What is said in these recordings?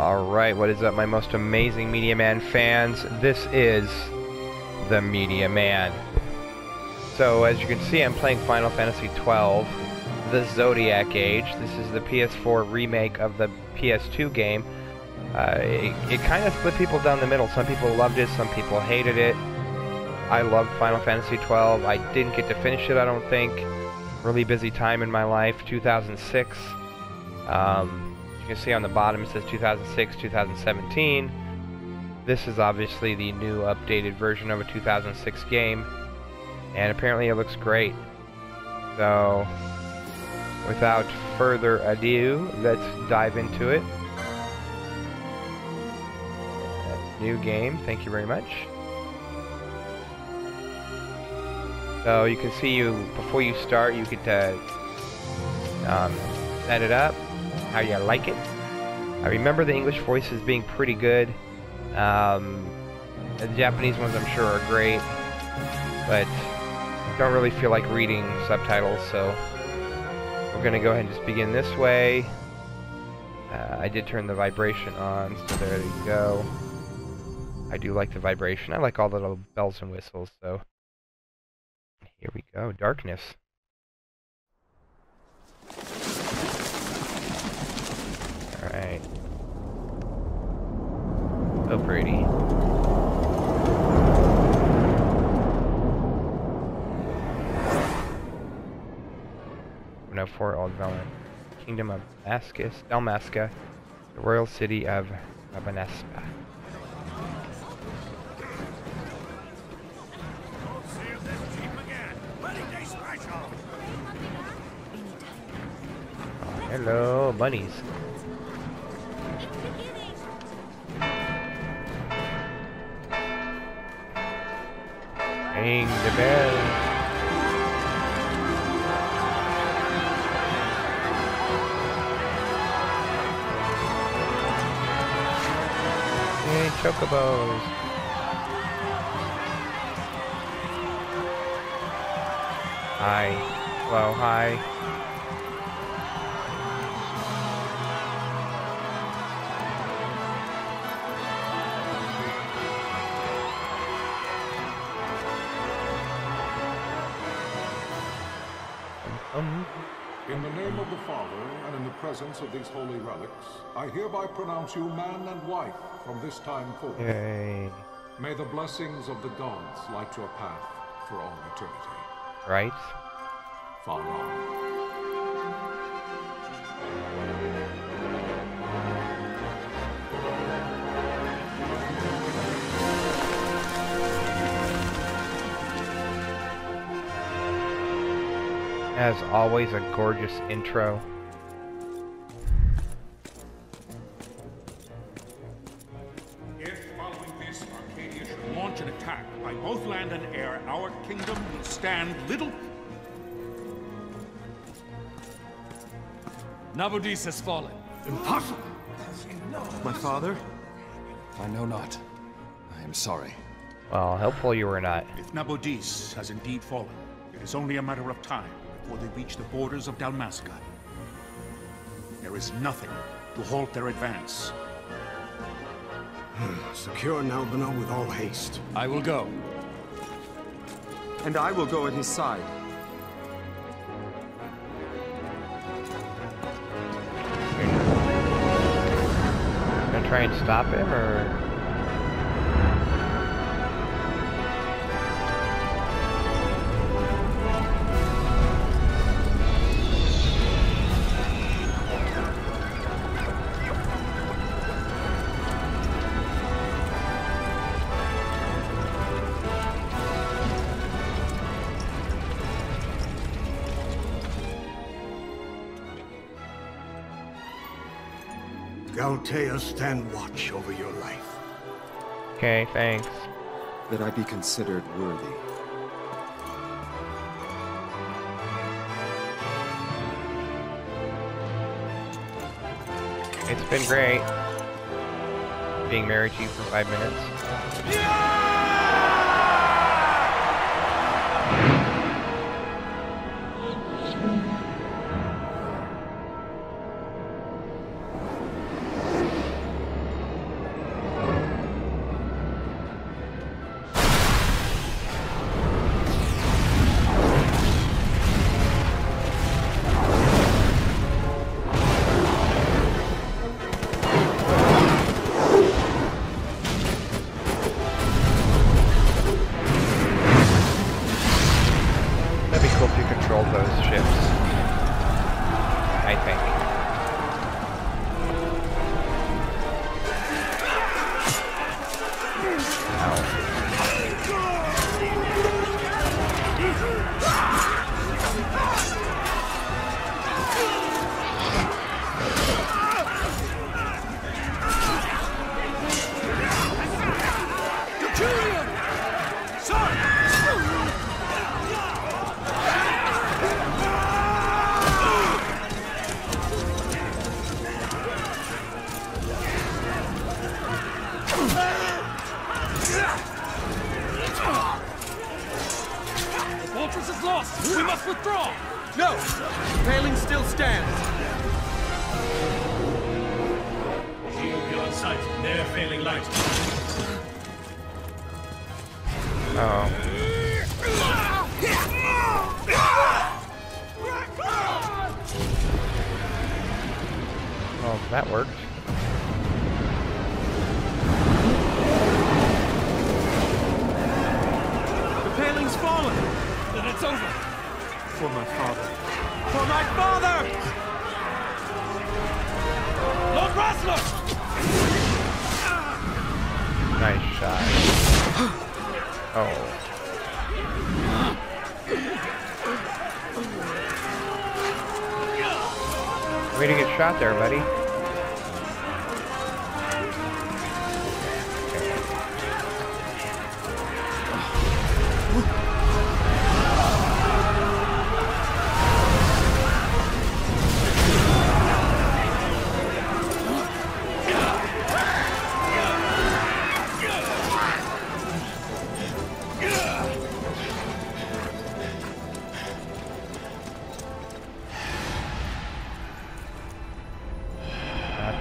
Alright, what is up, my most amazing Mediaman fans? This is the Mediaman. So, as you can see, I'm playing Final Fantasy XII, the Zodiac Age. This is the PS4 remake of the PS2 game. It kind of split people down the middle. Some people loved it, some people hated it. I loved Final Fantasy XII. I didn't get to finish it, I don't think. Really busy time in my life, 2006. You can see on the bottom it says 2006, 2017. This is obviously the new updated version of a 2006 game, and apparently it looks great. So, without further ado, let's dive into it. New game, thank you very much. So you can see before you start, you get to set it up how you like it. I remember the English voices being pretty good. The Japanese ones I'm sure are great, but don't really feel like reading subtitles, so we're gonna go ahead and just begin this way. I did turn the vibration on, so there you go. I do like the vibration. I like all the little bells and whistles, so here we go. Darkness. Alright. So pretty. No, for all development. Kingdom of Dalmasca, the royal city of Rabanasca. Oh, hello, bunnies. Ring the bell. Yay, chocobos. Hi. Hello, hi. In the name of the Father, and in the presence of these holy relics, I hereby pronounce you man and wife from this time forth. Yay. May the blessings of the gods light your path for all eternity. Right? Far on. As always, a gorgeous intro. If, following this, Arcadia should launch an attack by both land and air, our kingdom will stand little... Nabudis has fallen. Impossible! My father? I know not. I am sorry. Well, helpful you were not. If Nabudis has indeed fallen, it is only a matter of time before they reach the borders of Dalmasca. There is nothing to halt their advance. Secure Nalbina with all haste. I will go. And I will go at his side. Gonna try and stop him, or...? Galtea, stand watch over your life. Okay, thanks. That I be considered worthy. It's been great being married to you for 5 minutes. must withdraw! No! The paling still stands! Shield beyond sight. Near failing light. Oh. Oh, that worked. The paling's fallen! Then it's over! For my father. For my father! Lord Rasler! Nice shot. Oh. Way to get shot there, buddy.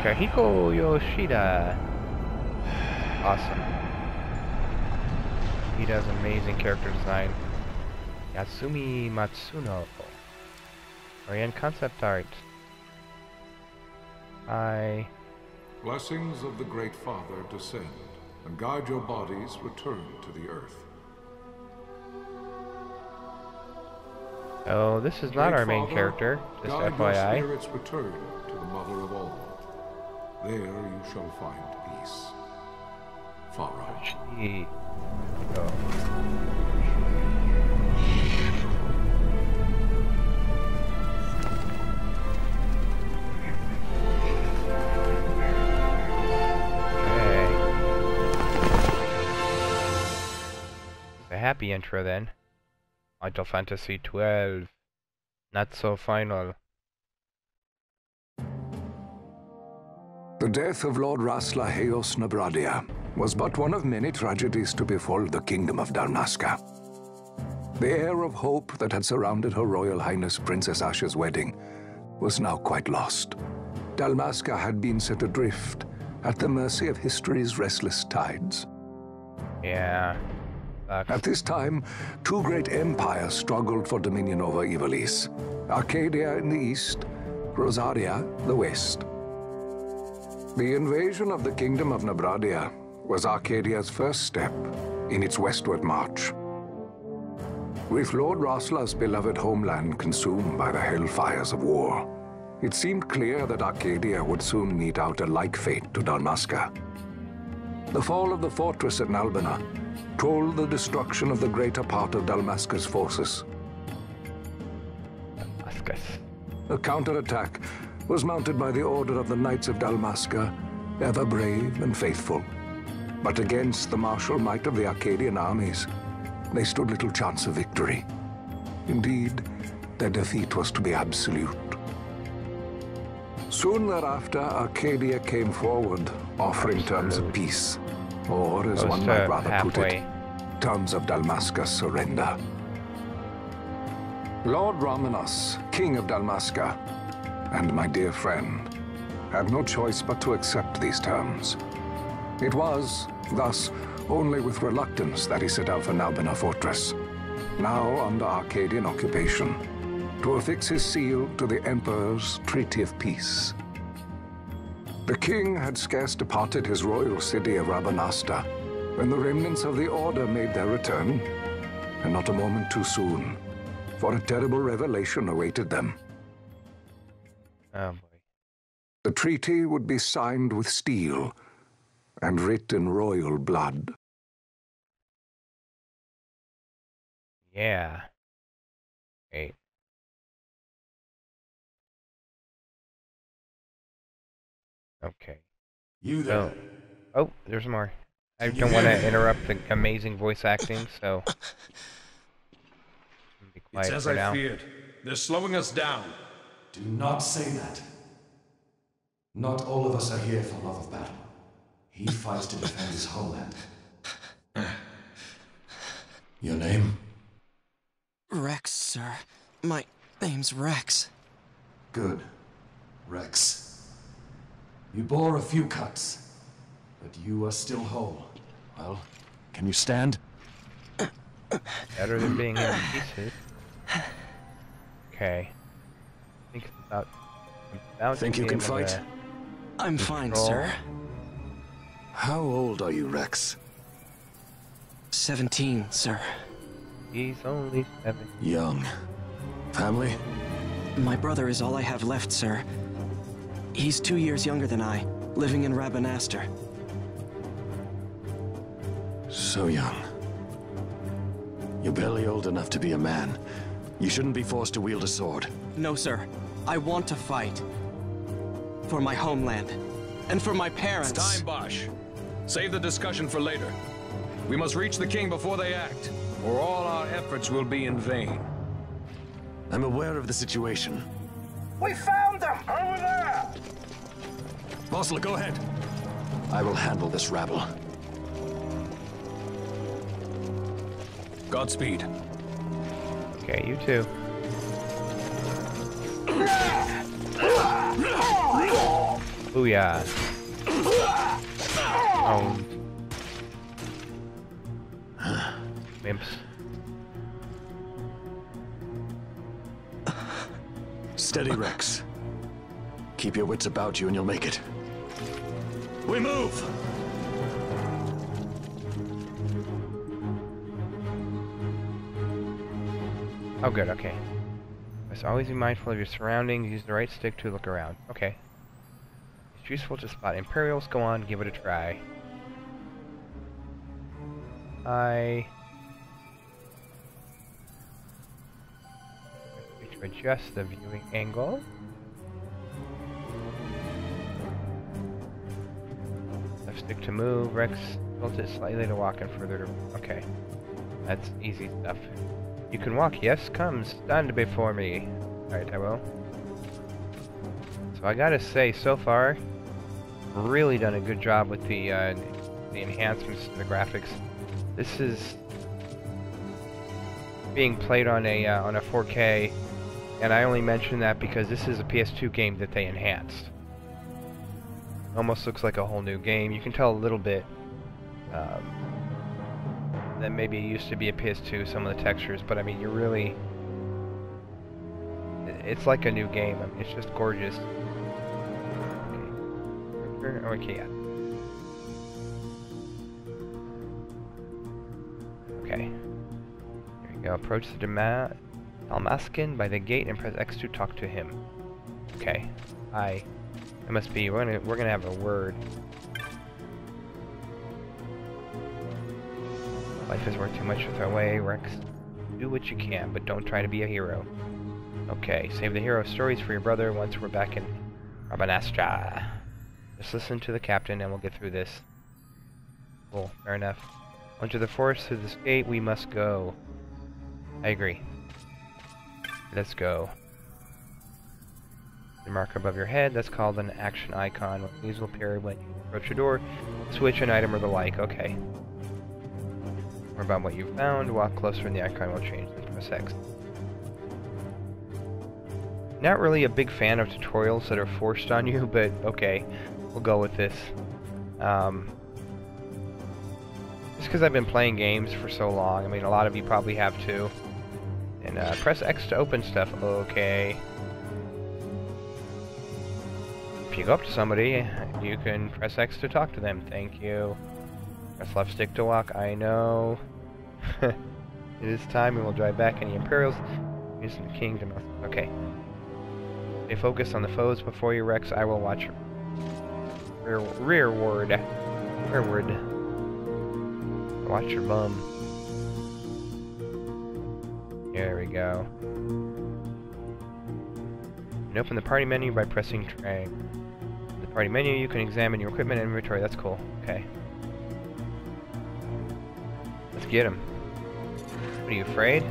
Kahiko Yoshida. Awesome. He does amazing character design. Yasumi Matsuno. Orion concept art. Blessings of the Great Father descend, and guide your bodies return to the earth. Oh, this is not our main character, just guide FYI. your spirits return to the Mother of all. There you shall find peace. Farah. Gee. Oh. A happy intro then. Final Fantasy 12. Not so final. The death of Lord Rasla Heos Nabradia was but one of many tragedies to befall the Kingdom of Dalmasca. The air of hope that had surrounded Her Royal Highness Princess Asha's wedding was now quite lost. Dalmasca had been set adrift at the mercy of history's restless tides. Yeah. Sucks. At this time, two great empires struggled for dominion over Ivalice. Arcadia in the east, Rosaria the west. The invasion of the Kingdom of Nabradia was Arcadia's first step in its westward march. With Lord Rasla's beloved homeland consumed by the hellfires of war, it seemed clear that Arcadia would soon mete out a like fate to Dalmasca. The fall of the fortress at Nalbina told the destruction of the greater part of Dalmasca's forces. Damascus. A counterattack was mounted by the Order of the Knights of Dalmasca, ever brave and faithful. But against the martial might of the Arcadian armies, they stood little chance of victory. Indeed, their defeat was to be absolute. Soon thereafter, Arcadia came forward, offering terms of peace, or as one might rather put it, terms of Dalmasca's surrender. Lord Ramenas, King of Dalmasca, and my dear friend, had no choice but to accept these terms. It was, thus, only with reluctance that he set out for Nalbina Fortress, now under Arcadian occupation, to affix his seal to the Emperor's Treaty of Peace. The king had scarce departed his royal city of Rabanasta when the remnants of the Order made their return, and not a moment too soon, for a terrible revelation awaited them. Oh boy. The treaty would be signed with steel and writ in royal blood. Yeah. Wait. Okay. You there? Oh, there's more. I don't want to interrupt the amazing voice acting, so be quiet It's as for I now. feared. They're slowing us down. Do not say that. Not all of us are here for love of battle. He fights to defend his homeland. Your name? Rex, sir. My name's Rex. Good. Rex. You bore a few cuts, but you are still whole. Well, can you stand? Better than being in pieces. Okay. I think it's about Think to you be can able fight? to I'm fine, control. sir. How old are you, Rex? 17, sir. He's only 7. Young. Family? My brother is all I have left, sir. He's 2 years younger than I, living in Rabanastre. So young. You're barely old enough to be a man. You shouldn't be forced to wield a sword. No, sir. I want to fight. For my homeland. And for my parents. It's time, Bosch. Save the discussion for later. We must reach the king before they act, or all our efforts will be in vain. I'm aware of the situation. We found them! Over there! Bosler, go ahead. I will handle this rabble. Godspeed. Okay, you too. Booyah. Oh. Imps. Steady, Rex. Keep your wits about you and you'll make it. We move! Oh good, okay. Must always be mindful of your surroundings, use the right stick to look around. Okay. It's useful to spot Imperials, go on, give it a try. To adjust the viewing angle. Left stick to move, Rex tilt it slightly to walk and further to... Okay. That's easy stuff. You can walk, yes? Come, stand before me. Alright, I will. So I gotta say, so far, really done a good job with the enhancements to the graphics. This is being played on a 4K, and I only mention that because this is a PS2 game that they enhanced. Almost looks like a whole new game. You can tell a little bit that maybe it used to be a PS2, some of the textures, but I mean, you're really... It's like a new game. I mean, it's just gorgeous. Okay, okay, yeah. Okay. Here we go. Approach the Dalmascan by the gate and press X to talk to him. Okay. It must be. We're gonna have a word. Life is worth too much to throw away, Rex. Do what you can, but don't try to be a hero. Okay, save the hero stories for your brother once we're back in Rabanastre. Just listen to the captain and we'll get through this. Cool, fair enough. Onto the forest through this gate we must go. I agree. Let's go. The marker above your head, that's called an action icon. These will appear when you approach a door, switch an item or the like. Okay. More about what you found. Walk closer and the icon will change. Then press X. Not really a big fan of tutorials that are forced on you, but okay. We'll go with this. Just because I've been playing games for so long. I mean, a lot of you probably have too. And press X to open stuff. Okay. If you go up to somebody, you can press X to talk to them. Thank you. Press left stick to walk. I know. It is time and we'll drive back any Imperials. Using the kingdom. Okay. Stay focused on the foes before you, Rex. I will watch your rearward. Watch your bum. There we go. You can open the party menu by pressing tray. In the party menu, you can examine your equipment and inventory. That's cool. Okay. Let's get him. What are you, afraid?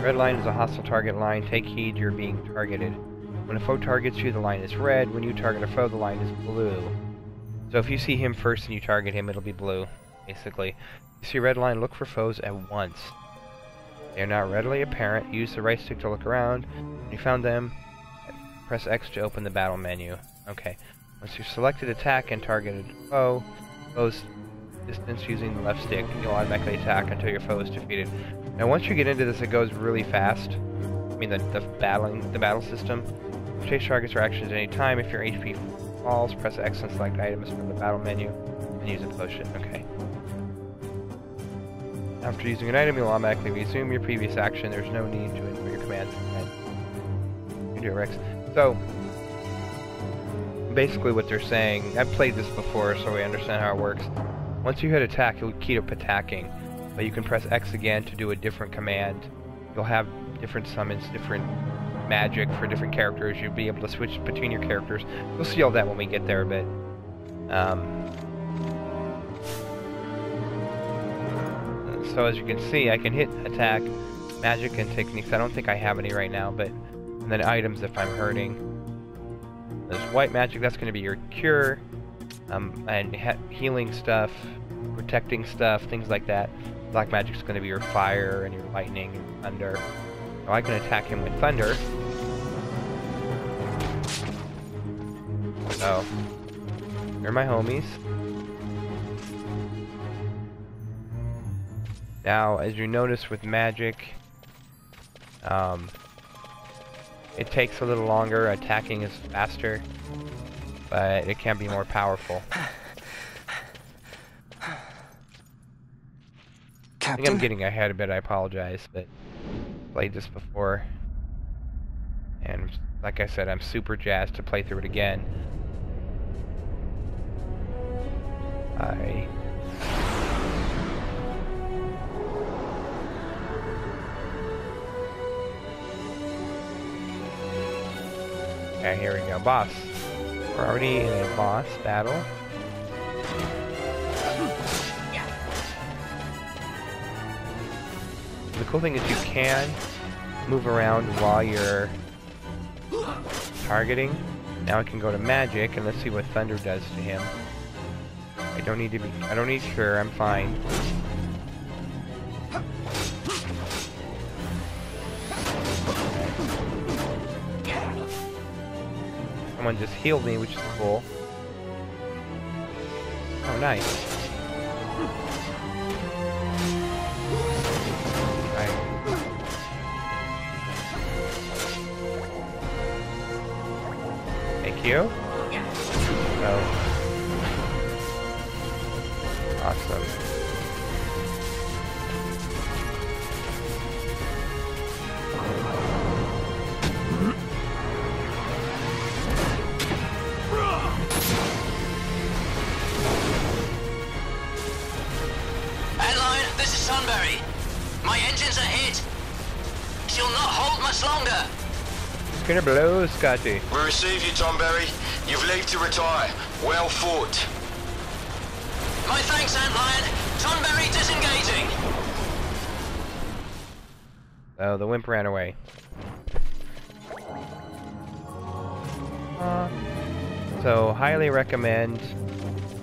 Red line is a hostile target line. Take heed, you're being targeted. When a foe targets you, the line is red. When you target a foe, the line is blue. So if you see him first and you target him, it'll be blue, basically. You see a red line, look for foes at once. They are not readily apparent. Use the right stick to look around. When you found them, press X to open the battle menu. Okay. Once you've selected attack and targeted foe, close distance using the left stick, you'll automatically attack until your foe is defeated. Now once you get into this, it goes really fast. I mean the battle system. Chase targets or actions at any time. If your HP falls, press X and select items from the battle menu and use a potion. Okay. After using an item, you'll automatically resume your previous action. There's no need to input your commands again. You do it, Rex. So, basically what they're saying, I've played this before so we understand how it works. Once you hit attack, you'll keep up attacking, but you can press X again to do a different command. You'll have different summons, different magic for different characters. You'll be able to switch between your characters. We'll see all that when we get there, but so as you can see, I can hit attack, magic, and techniques. I don't think I have any right now, but and then items if I'm hurting. There's white magic, that's going to be your cure, and healing stuff, protecting stuff, things like that. Black magic is going to be your fire and your lightning and thunder. So I can attack him with thunder. So, they're my homies. Now, as you notice with magic, it takes a little longer, attacking is faster, but it can be more powerful. Captain? I think I'm getting ahead a bit, I apologize, but played this before, and like I said, I'm super jazzed to play through it again. Okay, here we go. Boss. We're already in a boss battle. The cool thing is you can move around while you're targeting. Now I can go to magic and let's see what thunder does to him. I don't need cure, I'm fine. Someone just healed me, which is cool. Oh, nice. Thank you. Oh. Awesome. My engines are hit. She'll not hold much longer. Gonna blow, Scotty. We receive you, Tomberry. You've leave to retire. Well fought. My thanks, Antlion. Tomberry disengaging. Oh, the wimp ran away. So, highly recommend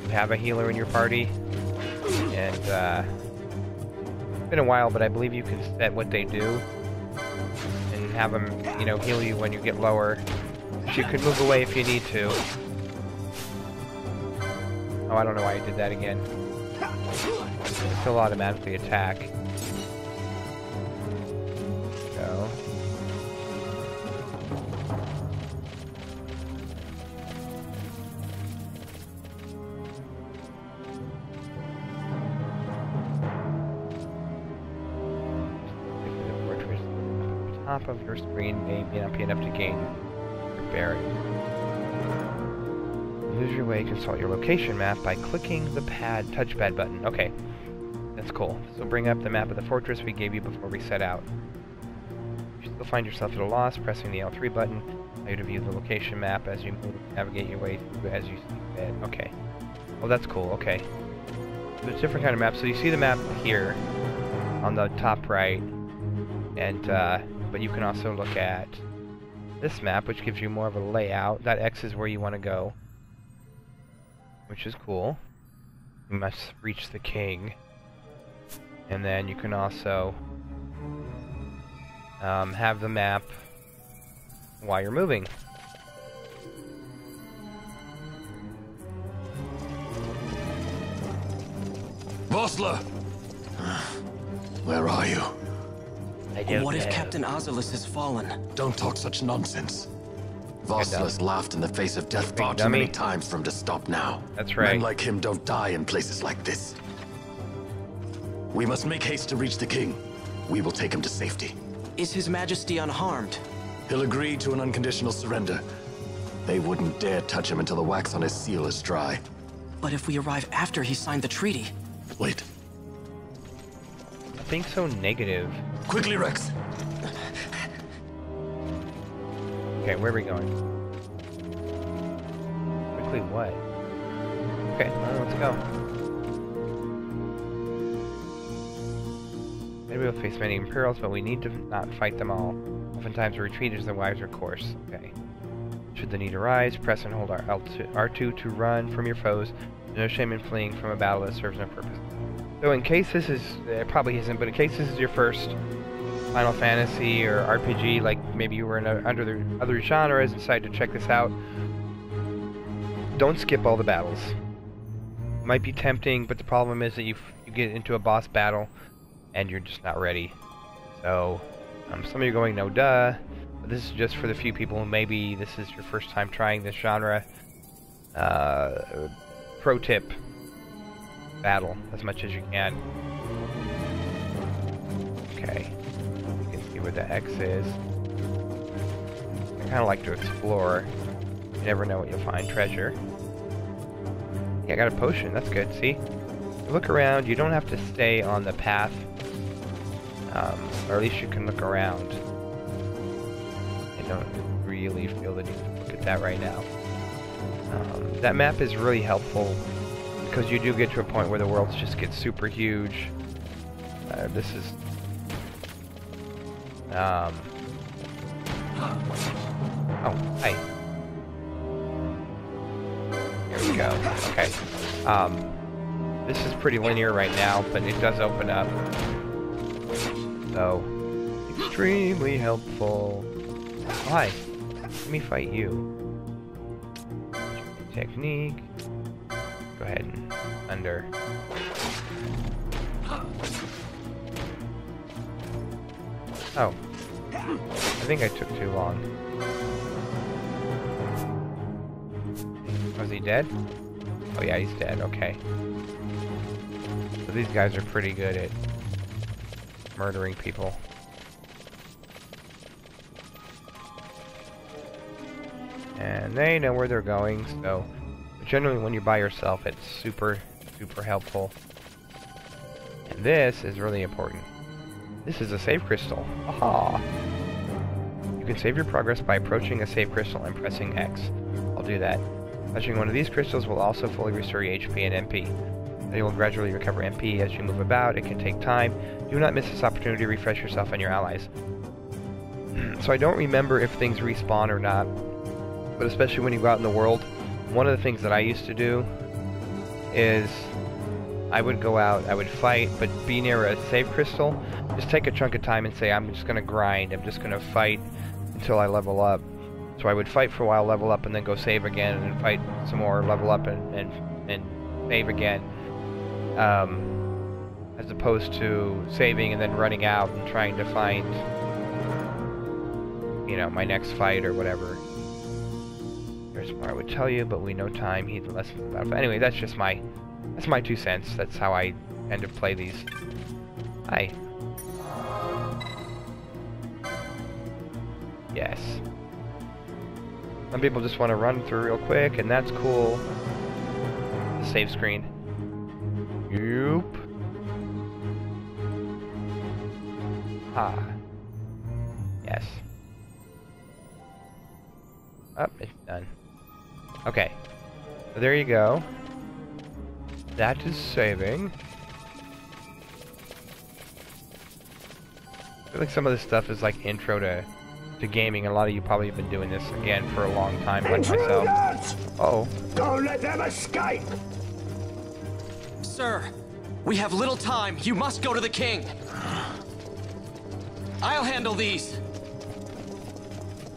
you have a healer in your party. And, it's been a while, but I believe you can set what they do. And have them, you know, heal you when you get lower. You can move away if you need to. Oh, I don't know why I did that again. Still automatically attack. Go. Top of your screen may not be enough to gain your bearing. Lose your way, consult your location map by clicking the touchpad button. Okay, that's cool. So bring up the map of the fortress we gave you before we set out. You still find yourself at a loss, pressing the L3 button. Allow you to view the location map as you move, navigate your way through as you see fit. Okay. Oh, that's cool. Okay. So there's different kind of maps. So you see the map here on the top right, and but you can also look at this map, which gives you more of a layout. That X is where you want to go, which is cool. You must reach the king. And then you can also have the map while you're moving. Vossler! Where are you? What if Captain Ozilus has fallen? Don't talk such nonsense. Vossler's laughed in the face of death far too many times for him to stop now. That's right. Men like him don't die in places like this. We must make haste to reach the king. We will take him to safety. Is His Majesty unharmed? He'll agree to an unconditional surrender. They wouldn't dare touch him until the wax on his seal is dry. But if we arrive after he signed the treaty? Wait. Being so negative. Quickly, Rex. Okay, where are we going? Quickly what? Okay, well, let's go. Maybe we'll face many Imperials, but we need to not fight them all. Oftentimes a retreat is the wiser course. Okay. Should the need arise, press and hold R2 to run from your foes. No shame in fleeing from a battle that serves no purpose. So in case this is, it probably isn't, but in case this is your first Final Fantasy or RPG, like maybe you were in under the other genres and decided to check this out, don't skip all the battles. It might be tempting, but the problem is that you get into a boss battle and you're just not ready. So some of you are going, no duh, but this is just for the few people who maybe this is your first time trying this genre. Pro tip. Battle as much as you can. Okay. You can see where the X is. I kind of like to explore. You never know what you'll find. Treasure. Yeah, I got a potion. That's good. See? You look around. You don't have to stay on the path. Or at least you can look around. I don't really feel the need to look at that right now. That map is really helpful because you do get to a point where the world just gets super huge. This is... Oh, hi. Here we go. Okay. This is pretty linear right now, but it does open up. So, extremely helpful. Oh, hi. Let me fight you. Technique. Go ahead and under. Oh. I think I took too long. Was he dead? Oh yeah, he's dead. Okay. So these guys are pretty good at murdering people. And they know where they're going, so generally when you're by yourself it's super helpful. And this is really important. This is a save crystal. Aha! You can save your progress by approaching a save crystal and pressing X. I'll do that. Touching one of these crystals will also fully restore your HP and MP. Then you will gradually recover MP as you move about. It can take time. Do not miss this opportunity to refresh yourself and your allies. So I don't remember if things respawn or not, but especially when you go out in the world, one of the things that I used to do is I would go out, I would fight, but be near a save crystal, just take a chunk of time and say, I'm just going to grind, I'm just going to fight until I level up. So I would fight for a while, level up, and then go save again, and then fight some more, level up, and save again. As opposed to saving and then running out and trying to find, you know, my next fight or whatever. There's more I would tell you, but we know time, heed the lessons about it. But anyway, that's just my 2 cents. That's how I tend to play these. Hi. Yes. Some people just want to run through real quick, and that's cool. The save screen. Yoop. Ah. Yes. Oh, it's done. Okay. So there you go. That is saving. I feel like some of this stuff is like intro to gaming. A lot of you probably have been doing this again for a long time, like myself. Uh-oh. Don't let them escape! Sir, we have little time. You must go to the king. I'll handle these.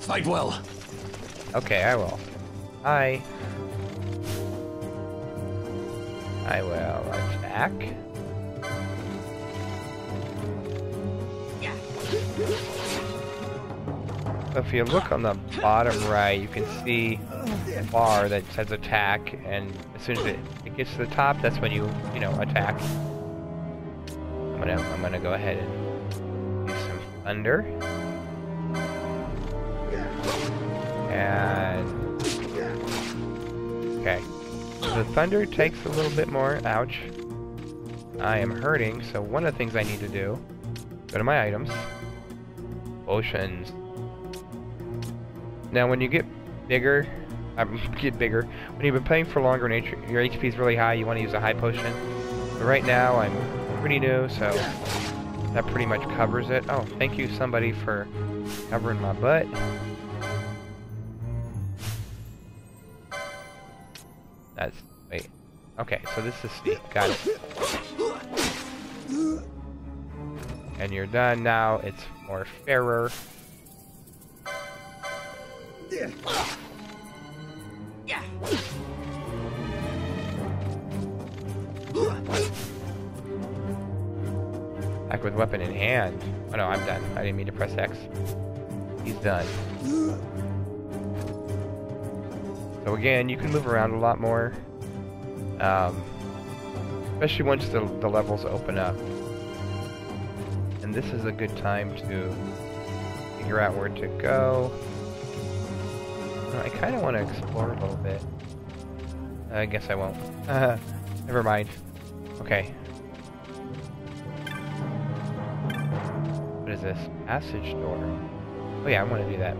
Fight well. Okay, I will. I will attack. So if you look on the bottom right, you can see a bar that says attack, and as soon as it gets to the top, that's when you attack. I'm gonna go ahead and use some thunder. And okay, the thunder takes a little bit more. Ouch! I am hurting. So one of the things I need to do: go to my items, potions. Now, when you get bigger, when you've been playing for longer and your HP is really high, you want to use a high potion. But right now, I'm pretty new, so that pretty much covers it. Oh, thank you, somebody, for covering my butt. Wait. Okay, so this is Steve. Got it. And you're done now. It's more fairer. Attack with weapon in hand. Oh no, I'm done. I didn't mean to press X. He's done. So again, you can move around a lot more. Especially once the levels open up. And this is a good time to figure out where to go. I kind of want to explore a little bit. I guess I won't. Never mind. Okay. What is this? Passage door. Oh yeah, I want to do that.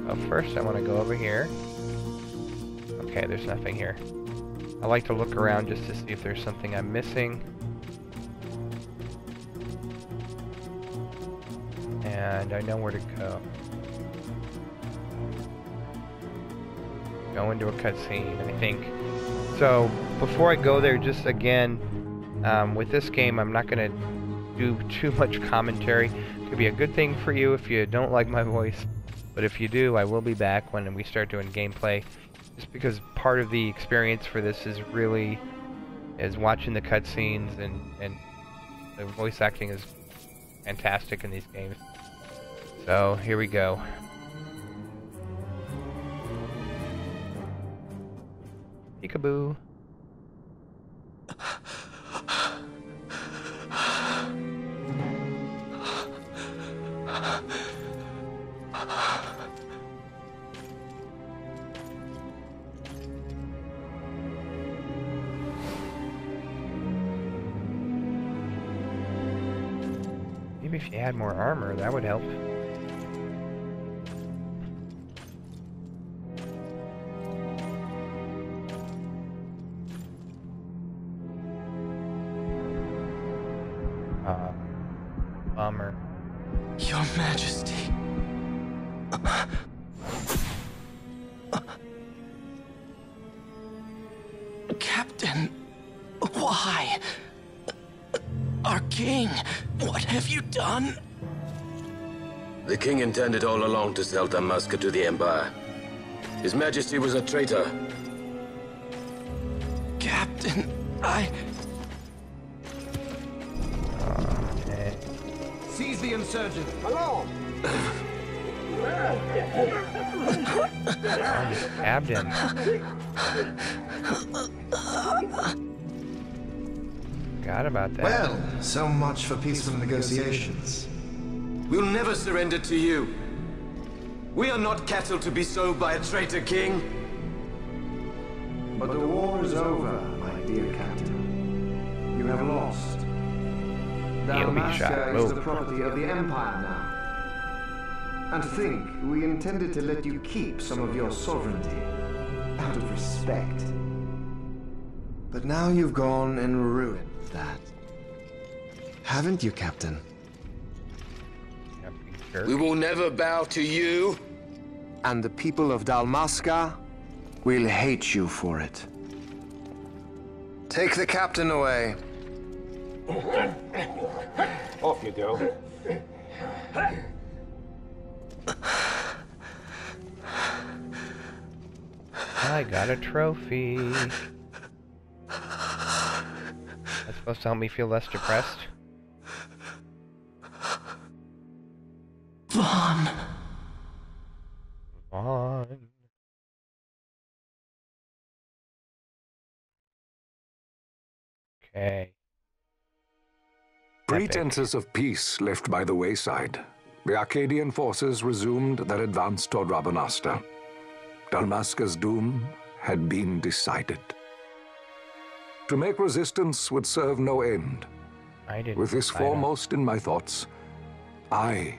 Well, first I want to go over here. Okay, there's nothing here. I like to look around just to see if there's something I'm missing. And I know where to go. Go into a cutscene, I think. So, before I go there, just again, with this game, I'm not going to do too much commentary. It could be a good thing for you if you don't like my voice. But if you do, I will be back when we start doing gameplay. Just because part of the experience for this is watching the cutscenes, and the voice acting is fantastic in these games. So, here we go. Peekaboo. Maybe if you had more armor, that would help. Bummer. Your Majesty. Captain, why? Our king, what have you done? The king intended all along to sell Dalmasca to the Empire. His Majesty was a traitor. Captain, Seize the insurgent. Hello. Stabbed him. Forgot about that. Well, so much for peaceful negotiations. We'll never surrender to you. We are not cattle to be sold by a traitor king. But the war is over, my dear Captain. You have lost. Dalmasca is the property of the Empire now. And to think, we intended to let you keep some of your sovereignty, out of respect. But now you've gone and ruined that. Haven't you, Captain? We will never bow to you. And the people of Dalmasca will hate you for it. Take the captain away. Off you go. I got a trophy. That's supposed to help me feel less depressed. Vaughn. Vaughn. Okay. Pretenses of peace left by the wayside, the Arcadian forces resumed their advance toward Rabanasta. Dalmasca's doom had been decided. To make resistance would serve no end. With this foremost in my thoughts, I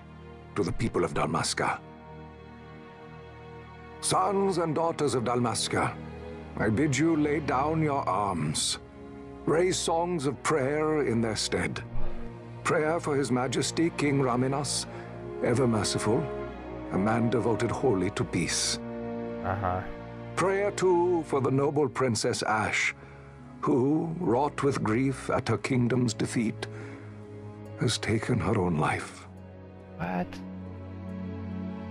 to the people of Dalmasca. Sons and daughters of Dalmasca, I bid you lay down your arms. Raise songs of prayer in their stead. Prayer for His Majesty King Raminas, ever merciful, a man devoted wholly to peace. Prayer, too, for the noble Princess Ash, who, wrought with grief at her kingdom's defeat, has taken her own life. What?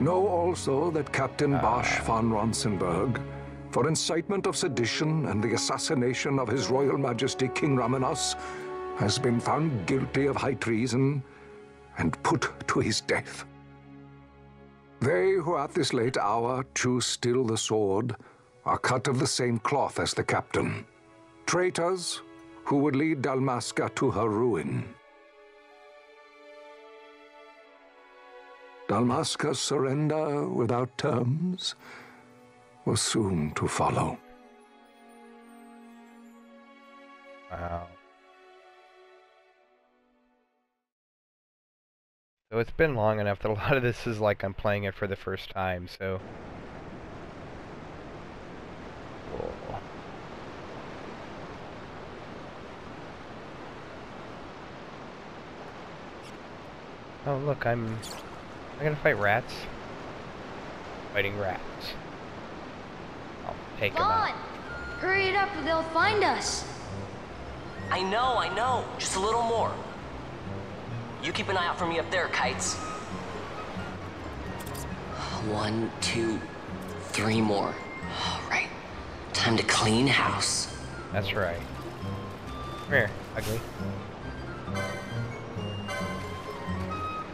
Know also that Captain Bosch von Ronsenberg, for incitement of sedition and the assassination of His Royal Majesty King Raminas, has been found guilty of high treason and put to his death. They who at this late hour choose still the sword are cut of the same cloth as the captain. Traitors who would lead Dalmasca to her ruin. Dalmasca's surrender without terms was soon to follow. Wow. So it's been long enough that a lot of this is like I'm playing it for the first time, so... Cool. Oh look, I'm gonna fight rats. Fighting rats. I'll take them out. Hurry it up or they'll find us. I know. Just a little more. You keep an eye out for me up there, Kites. 1, 2, 3 more. All right. Time to clean house. That's right. Come here, ugly.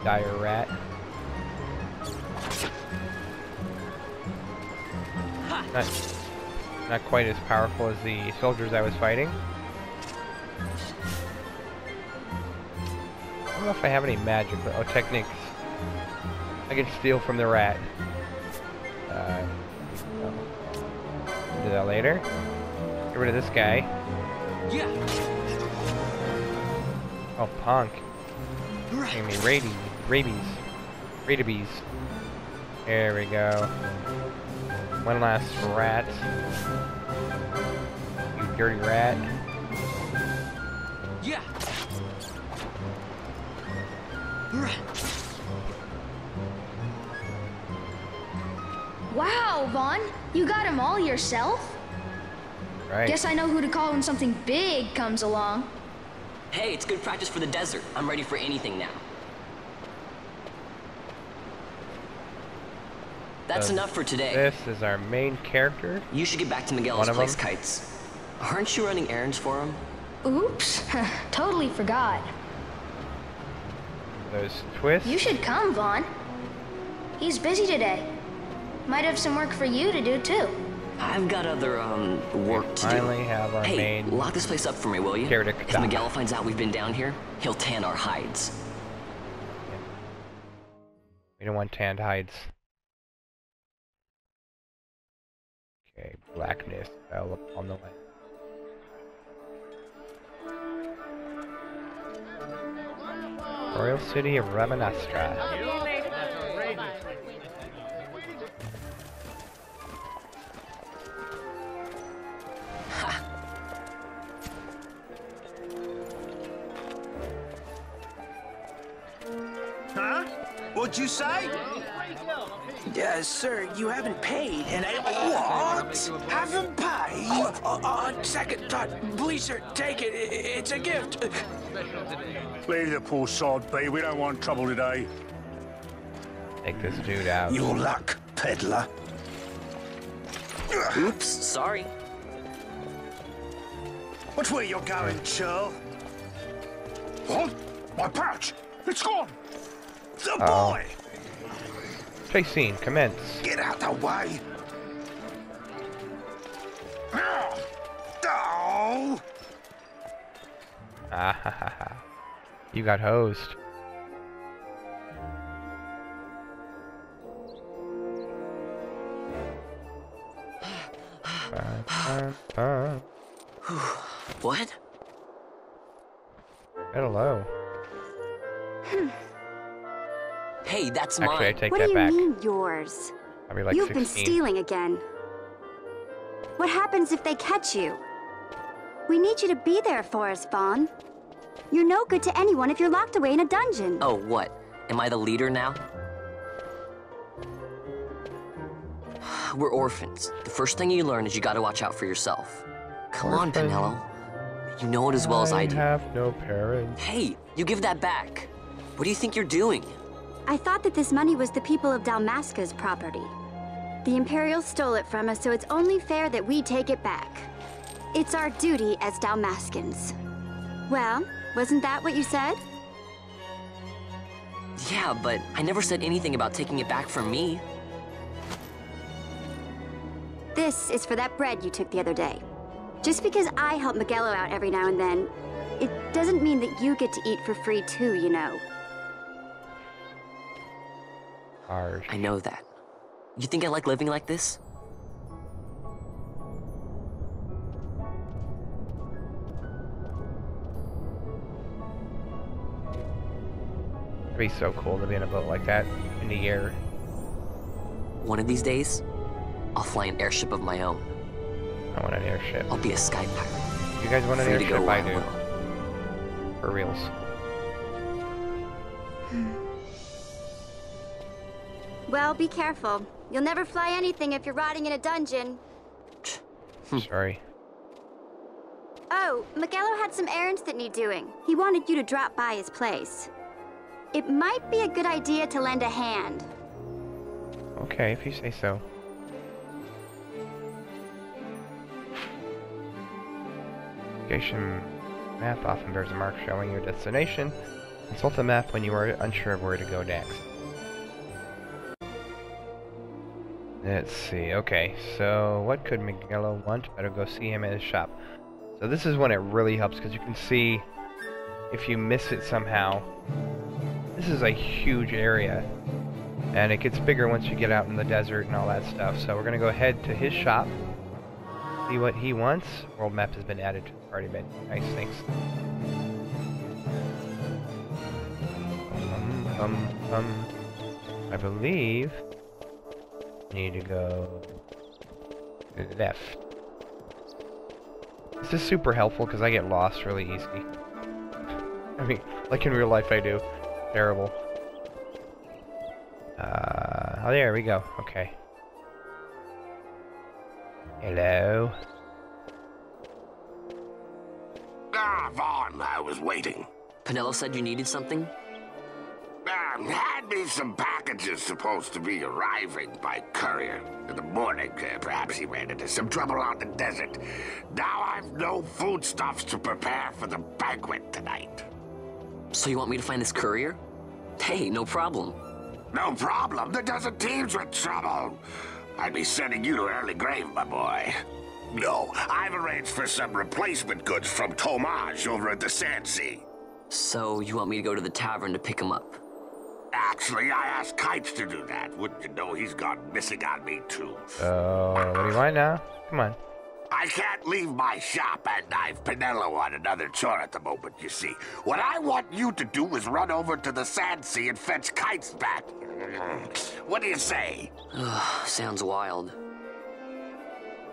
Dire rat. Not quite as powerful as the soldiers I was fighting. I don't know if I have any magic, but techniques. I can steal from the rat. Do that later. Get rid of this guy. Yeah. Oh, punk. Give me rabies. There we go. One last rat. You dirty rat. Yeah. Wow, Vaughn, you got him all yourself? Right. Guess I know who to call when something big comes along. Hey, it's good practice for the desert. I'm ready for anything now. That's enough for today. This is our main character. You should get back to Miguel's place, Kites. Aren't you running errands for him? Oops, totally forgot. Those twists. You should come, Vaughn. He's busy today. Might have some work for you to do, too. I've got other, work to do. Finally have our hey, main lock this place up for me, will you? If Miguel finds out we've been down here, he'll tan our hides. We don't want tanned hides. Okay, blackness fell upon the land. Royal City of Rabanastra. Huh? What'd you say? Sir, you haven't paid, and I... What? Haven't paid? Second thought. Please, sir, take it. It's a gift. Leave the poor sod be. We don't want trouble today. Take this dude out. Your luck, peddler. Oops, sorry. Which way you're going, churl? What? My patch! It's gone! The boy! Chase scene, commence. Get out the way! Oh! Ah ha ha ha. You got hosed. What? Hello. Hey, that's Actually, mine. I take What that do you back. mean, yours? I'll be like You've 16. been stealing again. What happens if they catch you? We need you to be there for us, Vaughn. You're no good to anyone if you're locked away in a dungeon. Oh, what? Am I the leader now? We're orphans. The first thing you learn is you gotta watch out for yourself. Come on, Penello. You know it as well as I do. I have no parents. Hey, you give that back. What do you think you're doing? I thought that this money was the people of Dalmasca's property. The Imperials stole it from us, so it's only fair that we take it back. It's our duty as Dalmascans. Well, wasn't that what you said? Yeah, but I never said anything about taking it back from me. This is for that bread you took the other day. Just because I help Miguelo out every now and then, it doesn't mean that you get to eat for free too, you know. Harsh. I know that. You think I like living like this? It'd be so cool to be in a boat like that in the air. One of these days, I'll fly an airship of my own. I want an airship. I'll be a sky pirate. You guys want an Free to airship? go where I I do. will. For reals. Well, be careful. You'll never fly anything if you're rotting in a dungeon. Sorry. Oh, Miguelo had some errands that need doing. He wanted you to drop by his place. It might be a good idea to lend a hand. Okay, if you say so. Location map often bears a mark showing your destination. Consult the map when you are unsure of where to go next. Let's see, okay, so what could Miguelo want? Better go see him at his shop. So this is when it really helps, because you can see if you miss it somehow. This is a huge area, and it gets bigger once you get out in the desert and all that stuff. So we're going to go ahead to his shop, see what he wants. World map has been added to the party menu. Nice, thanks. I believe I need to go left. This is super helpful because I get lost really easy. I mean, like in real life I do. Terrible. Oh, there we go. Okay. Hello. Ah, Vaughn, I was waiting. Penello said you needed something? Had me some packages supposed to be arriving by courier. In the morning, perhaps he ran into some trouble out in the desert. Now I've no foodstuffs to prepare for the banquet tonight. So you want me to find this courier? Hey, no problem. No problem. The desert teems with trouble. I'd be sending you to early grave, my boy. No, I've arranged for some replacement goods from Tomage over at the Sand Sea. So you want me to go to the tavern to pick him up? Actually, I asked Kites to do that. Wouldn't you know he's gone missing on me, too. What do you want now? Come on. I can't leave my shop, and I've Penello on another chore at the moment, you see. What I want you to do is run over to the Sand Sea and fetch Kites back. What do you say? Sounds wild.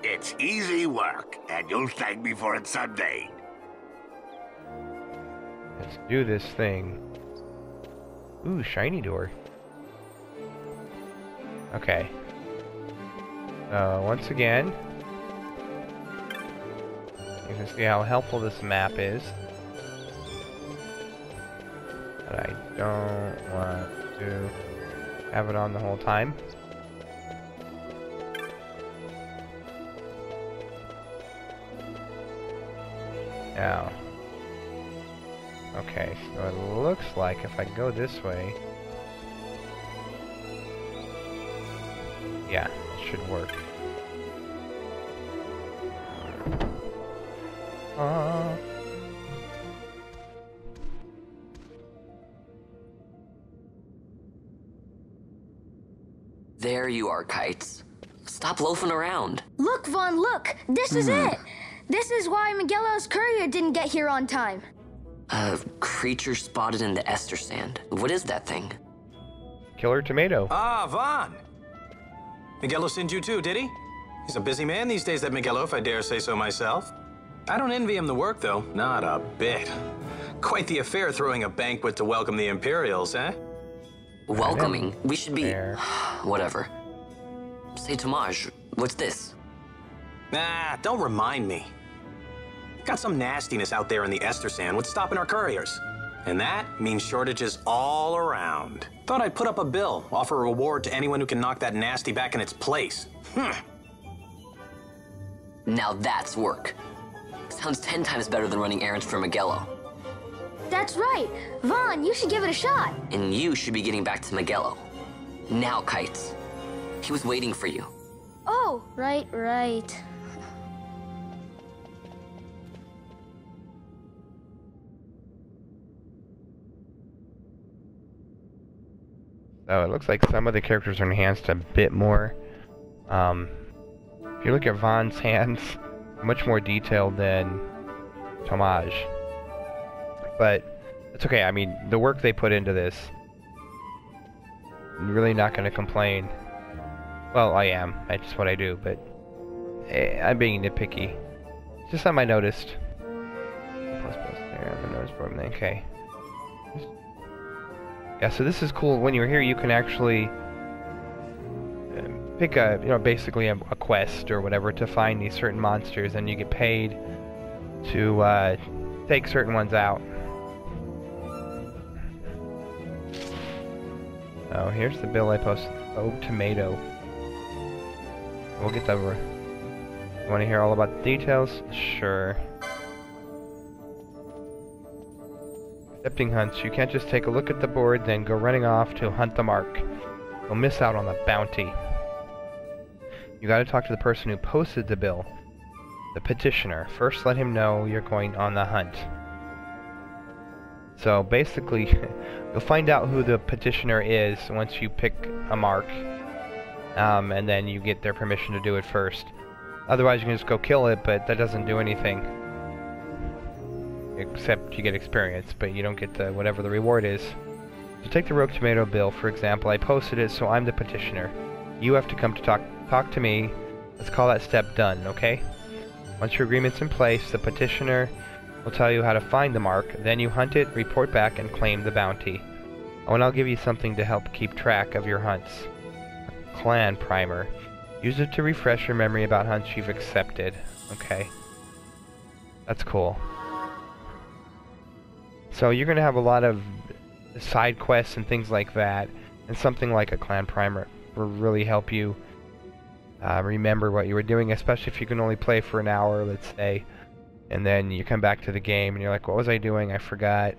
It's easy work, and you'll thank me for it someday. Let's do this thing. Ooh, shiny door. Okay. Once again, you can see how helpful this map is. But I don't want to have it on the whole time. Now, okay, so it looks like if I go this way, yeah, it should work. There you are, Kites. Stop loafing around. Look, Vaughn, look! This is it! This is why Miguelo's courier didn't get here on time. A creature spotted in the Ester Sand. What is that thing? Killer tomato. Ah, Vaughn. Miguelo sent you too, did he? He's a busy man these days, that Miguelo, if I dare say so myself. I don't envy him the work, though. Not a bit. Quite the affair throwing a banquet to welcome the Imperials, eh? Welcoming? We should be... Whatever. Say, Tomaj, what's this? Nah, don't remind me. Got some nastiness out there in the Ester Sand. What's stopping our couriers? And that means shortages all around. Thought I'd put up a bill, offer a reward to anyone who can knock that nasty back in its place. Now that's work. Sounds 10 times better than running errands for Miguelo. That's right. Vaughn, you should give it a shot. And you should be getting back to Miguelo. Now, Kites. He was waiting for you. Oh, right. So it looks like some of the characters are enhanced a bit more. If you look at Vaughn's hands, much more detailed than Tomaj. But it's okay. I mean, the work they put into this, I'm really not going to complain. Well, I am. That's just what I do, but I'm being nitpicky. It's just something I noticed. Okay. Yeah, so this is cool. When you're here, you can actually pick a, basically a quest or whatever to find these certain monsters, and you get paid to take certain ones out. Oh, here's the bill I posted. Oh, tomato. We'll get over. You want to hear all about the details? Sure. Accepting hunts. You can't just take a look at the board, then go running off to hunt the mark. You'll miss out on the bounty. You gotta talk to the person who posted the bill. The petitioner. First let him know you're going on the hunt. So basically, you'll find out who the petitioner is once you pick a mark. And then you get their permission to do it first. Otherwise you can just go kill it, but that doesn't do anything. Except you get experience, but you don't get the whatever the reward is. So take the rogue tomato bill, for example. I posted it, so I'm the petitioner. You have to come to talk to me. Let's call that step done, okay? Once your agreement's in place, the petitioner will tell you how to find the mark. Then you hunt it, report back, and claim the bounty. Oh, and I'll give you something to help keep track of your hunts. A clan primer. Use it to refresh your memory about hunts you've accepted. Okay. That's cool. So you're going to have a lot of side quests and things like that, and something like a clan primer will really help you remember what you were doing, especially if you can only play for an hour, let's say, and then you come back to the game and you're like, what was I doing? I forgot.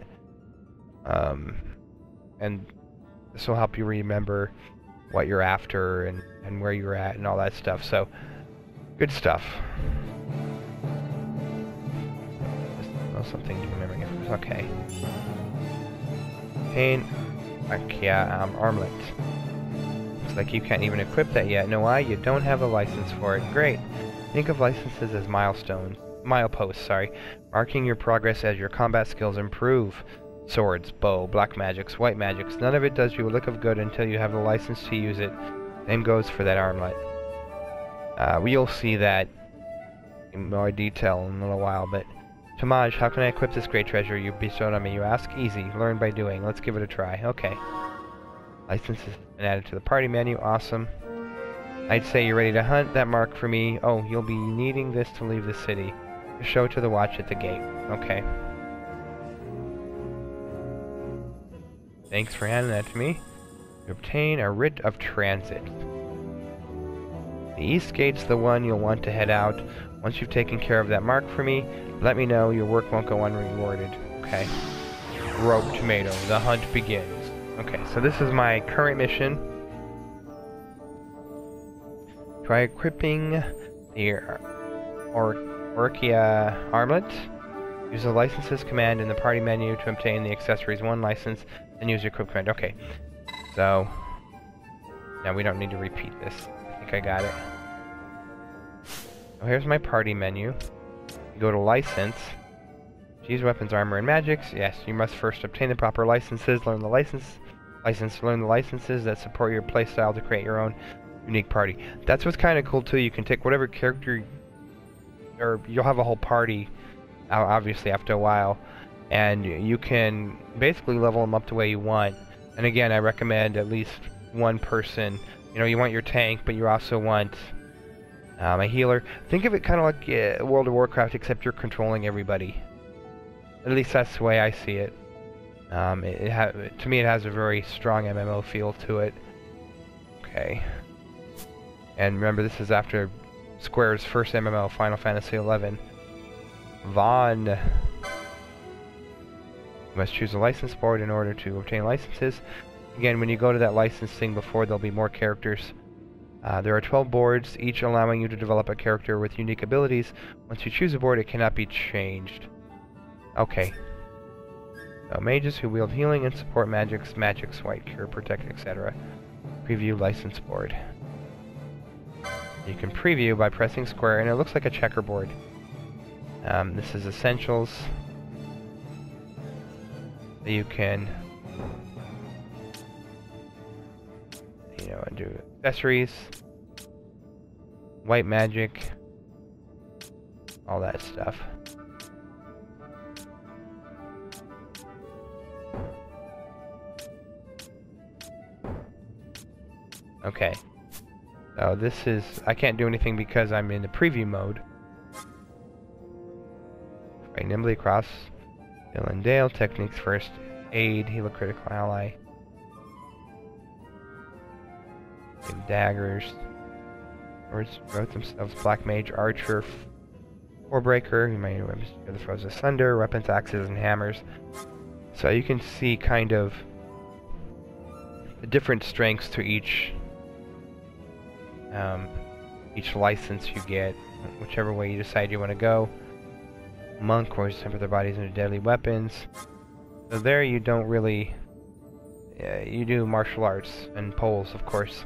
And this will help you remember what you're after and where you're at and all that stuff. So, good stuff. Something to remember. Okay. Pain. Armlet. Looks like you can't even equip that yet. Know why? You don't have a license for it. Great. Think of licenses as mileposts, sorry. Marking your progress as your combat skills improve. Swords, bow, black magics, white magics. None of it does you a lick of good until you have the license to use it. Same goes for that armlet. We'll see that in more detail in a little while, but Tomaj, how can I equip this great treasure you bestowed on me? You ask? Easy. Learn by doing. Let's give it a try. Okay. License has been added to the party menu. Awesome. I'd say you're ready to hunt that mark for me. Oh, you'll be needing this to leave the city. Show it to the watch at the gate. Okay. Thanks for handing that to me. You obtain a writ of transit. The east gate's the one you'll want to head out. Once you've taken care of that mark for me, let me know. Your work won't go unrewarded. Okay. Rogue tomato. The hunt begins. Okay, so this is my current mission. Try equipping the Orkia armlet. Use the licenses command in the party menu to obtain the accessories 1 license, and use your equip command. Okay, so now we don't need to repeat this. I think I got it. So here's my party menu. You go to license. Use weapons, armor, and magics. Yes, you must first obtain the proper licenses. Learn the learn the licenses that support your playstyle to create your own unique party. That's what's kind of cool too. You can take whatever character, or you'll have a whole party, obviously after a while, and you can basically level them up the way you want. And again, I recommend at least one person. You know, you want your tank, but you also want a healer. Think of it kind of like World of Warcraft, except you're controlling everybody. At least that's the way I see it. To me, it has a very strong MMO feel to it. Okay. And remember, this is after Square's first MMO, Final Fantasy XI. Vaughn. You must choose a license board in order to obtain licenses. Again, when you go to that licensing before, there'll be more characters. There are 12 boards, each allowing you to develop a character with unique abilities. Once you choose a board, it cannot be changed. Okay. So, mages who wield healing and support magics, swipe, cure, protect, etc. Preview license board. You can preview by pressing square, and it looks like a checkerboard. This is essentials. You can, you know, do accessories, white magic, all that stuff. Okay. So this is, I can't do anything because I'm in the preview mode. Right, nimbly across Hill and Dale, techniques first aid, heal a critical ally. And daggers. Swords wrote themselves, black mage, archer, forebreaker, you may weapons together throws asunder, weapons, axes, and hammers. So you can see kind of the different strengths to each license you get, whichever way you decide you want to go. Monk, where you temper their bodies into deadly weapons. So there you don't really, you do martial arts and poles, of course.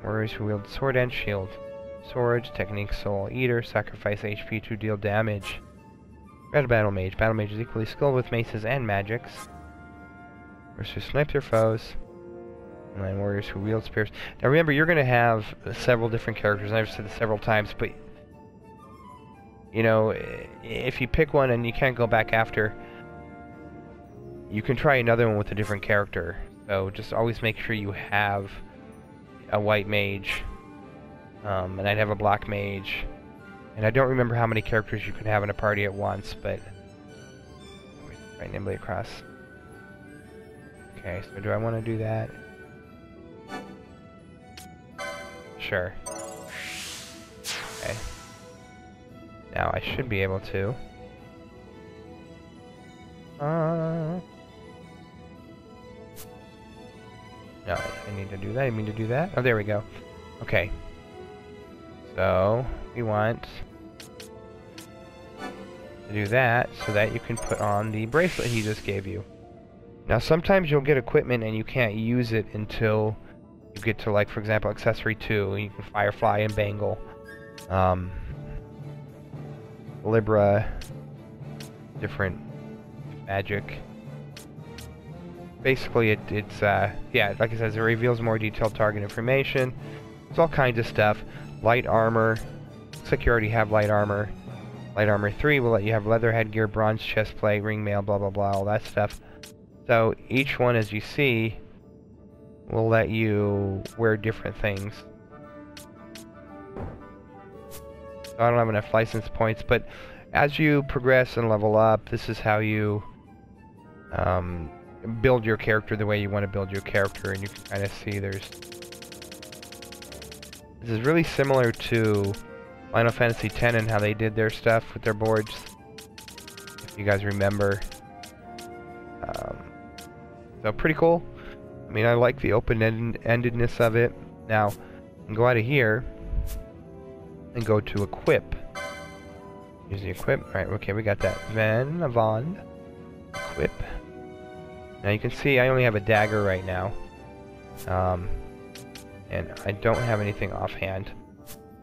Warriors who wield sword and shield. Swords, technique, soul eater, sacrifice HP to deal damage. Red battle mage. Battle mage is equally skilled with maces and magics. Warriors who snipe their foes. And then warriors who wield spears. Now remember, you're going to have several different characters, and I've said this several times, but you know, if you pick one and you can't go back after, you can try another one with a different character. So just always make sure you have a white mage, and I'd have a black mage, and I don't remember how many characters you can have in a party at once, but right nimbly across. Okay, so do I want to do that? Sure. Okay. Now I should be able to. No, I need to do that. I mean to do that. Oh, there we go. Okay. So we want to do that so that you can put on the bracelet he just gave you. Now sometimes you'll get equipment and you can't use it until you get to, like, for example, accessory 2. You can Firefly and Bangle. Libra. Different magic. Basically, it's yeah, like I said, it reveals more detailed target information. It's all kinds of stuff. Light armor. Looks like you already have light armor. Light armor 3 will let you have leather headgear, bronze chestplate, ring mail, blah blah blah, all that stuff. So each one, as you see, will let you wear different things. So I don't have enough license points, but as you progress and level up, this is how you build your character the way you want to build your character, and you can kind of see this is really similar to Final Fantasy X and how they did their stuff with their boards, if you guys remember. So pretty cool. I mean, I like the open-endedness of it. Now, you can go out of here and go to equip. Use the equip. Alright, okay, we got that. Van, equip. Now you can see I only have a dagger right now. And I don't have anything offhand.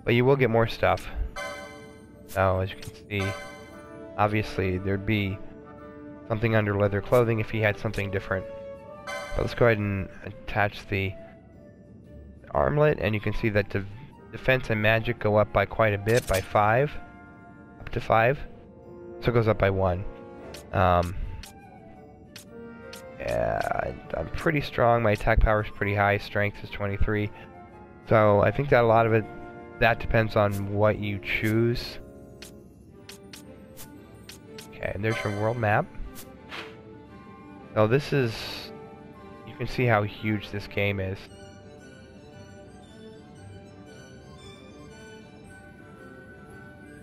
But you will get more stuff. So, as you can see, obviously there'd be something under leather clothing if he had something different. But let's go ahead and attach the armlet, and you can see that defense and magic go up by quite a bit, by 5. Up to 5. So it goes up by 1. Yeah, I'm pretty strong. My attack power is pretty high. Strength is 23. So I think that a lot of it, that depends on what you choose. Okay, and there's your world map. So this is, you can see how huge this game is.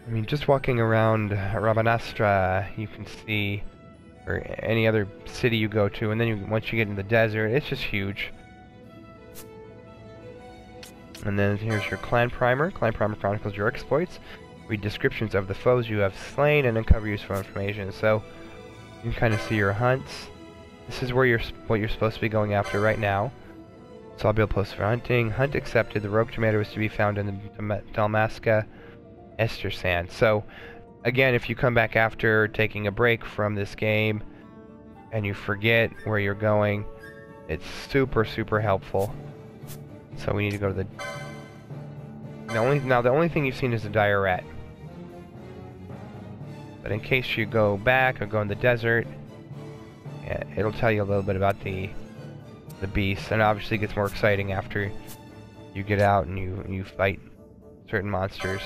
I mean, just walking around Rabanastre, you can see, or any other city you go to, and then once you get in the desert, it's just huge. And then here's your clan primer. Clan primer chronicles your exploits, read descriptions of the foes you have slain, and uncover useful information. So you can kind of see your hunts. This is where what you're supposed to be going after right now. So I'll be able to post for hunting. Hunt accepted. The rogue tomato is to be found in the Dalmasca Ester Sand. So again, if you come back after taking a break from this game and you forget where you're going, it's super, super helpful. So we need to go to the only thing you've seen is the dire rat. But in case you go back or go in the desert, it'll tell you a little bit about the beast, and obviously it gets more exciting after you get out and you fight certain monsters.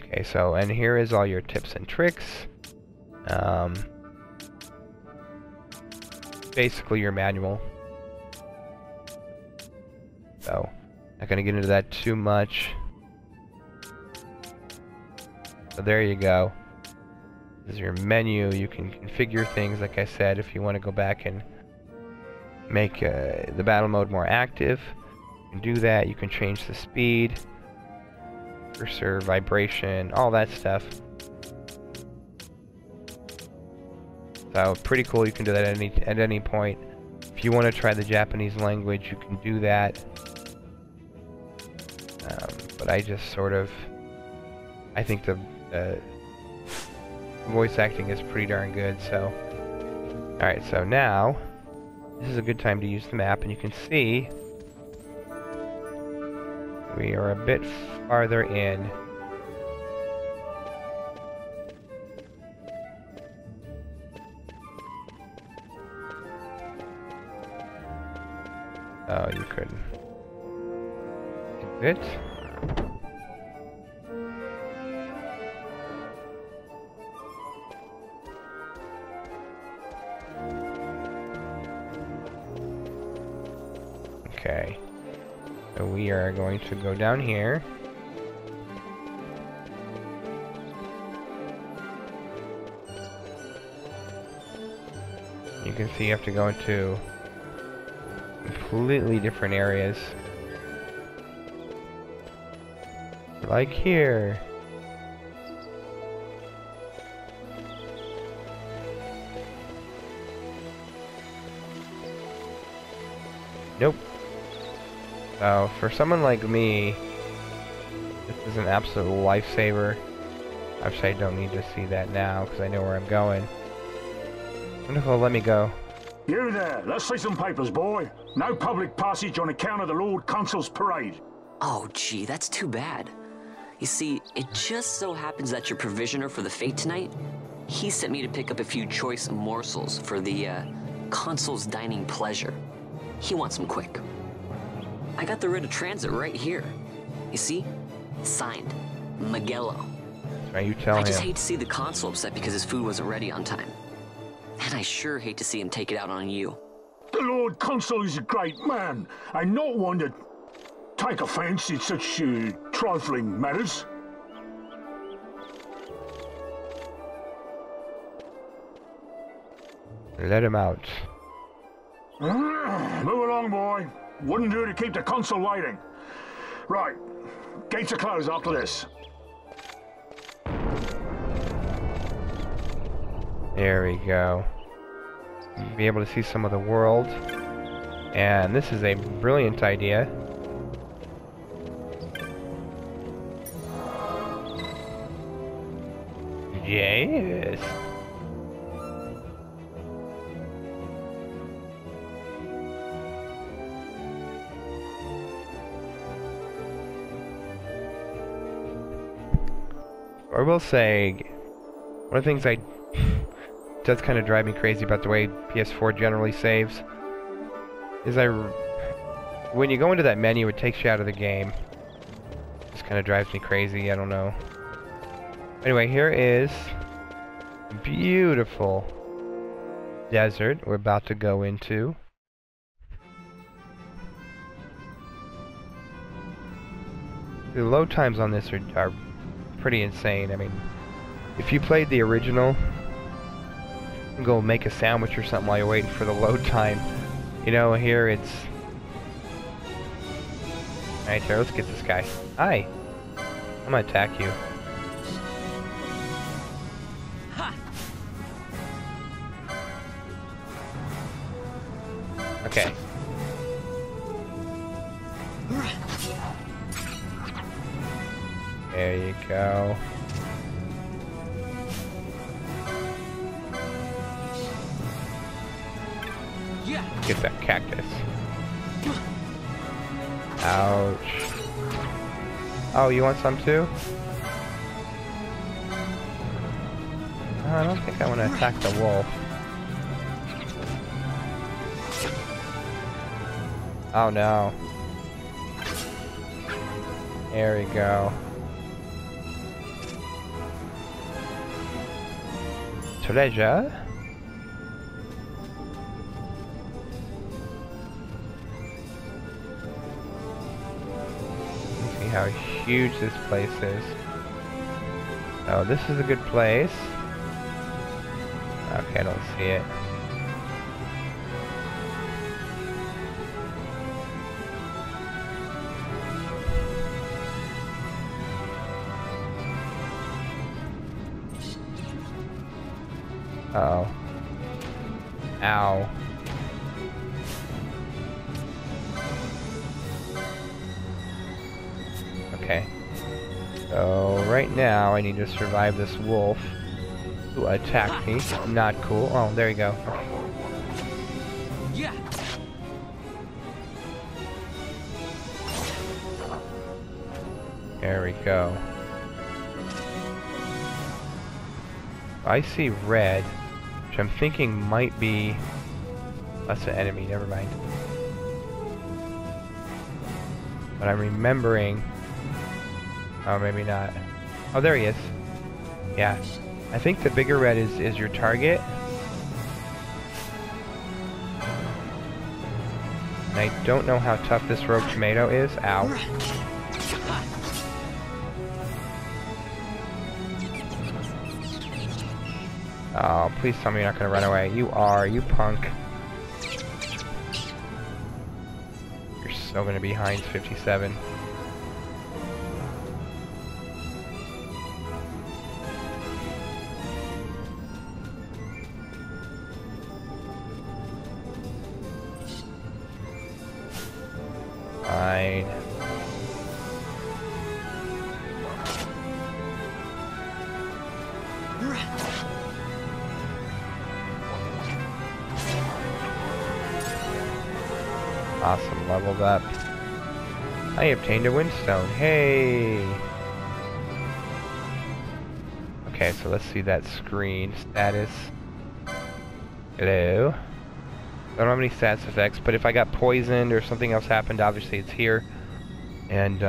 Okay, so, and here is all your tips and tricks. Basically your manual. So, not gonna get into that too much. So there you go. This is your menu. You can configure things, like I said, if you want to go back and make the battle mode more active. You can do that. You can change the speed, cursor, vibration, all that stuff. So pretty cool. You can do that at any point. If you want to try the Japanese language, you can do that. But I just sort of, I think the voice acting is pretty darn good. So, alright, so now this is a good time to use the map, and you can see we are a bit farther in. Oh, you couldn't. Exit. Okay. So we are going to go down here. You can see you have to go into completely different areas. Like here. Nope. So, for someone like me, this is an absolute lifesaver. Actually, I don't need to see that now, because I know where I'm going. I wonder if they'll let me go. You there, let's see some papers, boy. No public passage on account of the Lord Consul's parade. Oh, gee, that's too bad. You see, it just so happens that your provisioner for the fete tonight, he sent me to pick up a few choice morsels for the, Consul's dining pleasure. He wants them quick. I got the writ of transit right here. You see? Signed. Magello. Right, you tell him. I just hate to see the consul upset because his food wasn't ready on time. And I sure hate to see him take it out on you. The Lord Consul is a great man, and not one to take offense in such trifling matters. Let him out. Move along, boy. Wouldn't do to keep the consul waiting. Right. Gates are closed after this. There we go. Be able to see some of the world. And this is a brilliant idea. Yes. I will say, one of the things does kind of drive me crazy about the way PS4 generally saves is when you go into that menu, it takes you out of the game. It just kind of drives me crazy. I don't know. Anyway, here is a beautiful desert we're about to go into. The load times on this are pretty insane. I mean, if you played the original, you can go make a sandwich or something while you're waiting for the load time. You know, here it's... Alright, here, let's get this guy. Hi! I'm gonna attack you. Okay. There you go. Get that cactus. Ouch. Oh, you want some too? Oh, I don't think I want to attack the wolf. Oh no. There we go. Treasure? Let's see how huge this place is. Oh, this is a good place. Okay, I don't see it. Uh-oh. Ow. Okay. So, right now, I need to survive this wolf who attacked me. Not cool. Oh, there you go. Okay. Yeah. There we go. I see red, which I'm thinking might be... That's an enemy, never mind. But I'm remembering... Oh, maybe not. Oh, there he is. Yeah. I think the bigger red is your target. And I don't know how tough this rogue tomato is. Ow. Oh, please tell me you're not gonna run away. You are, you punk. You're so gonna be Heinz 57. Fine. Awesome, leveled up. I obtained a windstone. Hey! Okay, so let's see that screen. Status. Hello. I don't have any stats effects, but if I got poisoned or something else happened, obviously it's here. And,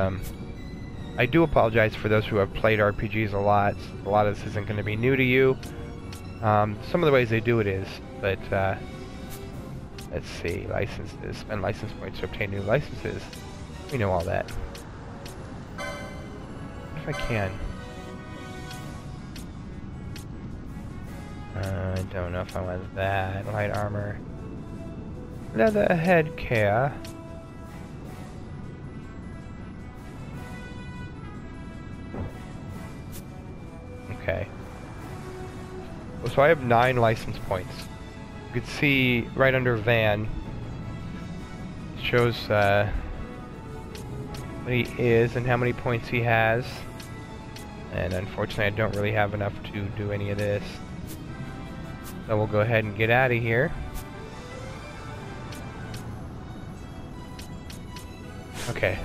I do apologize for those who have played RPGs a lot. A lot of this isn't going to be new to you. Some of the ways they do it is, but let's see, licenses, spend license points to obtain new licenses. We know all that. If I can. I don't know if I want that. Light armor. Leather head care. Okay. So I have 9 license points. You can see right under Van. It shows what he is and how many points he has. And unfortunately I don't really have enough to do any of this. So we'll go ahead and get out of here. Okay.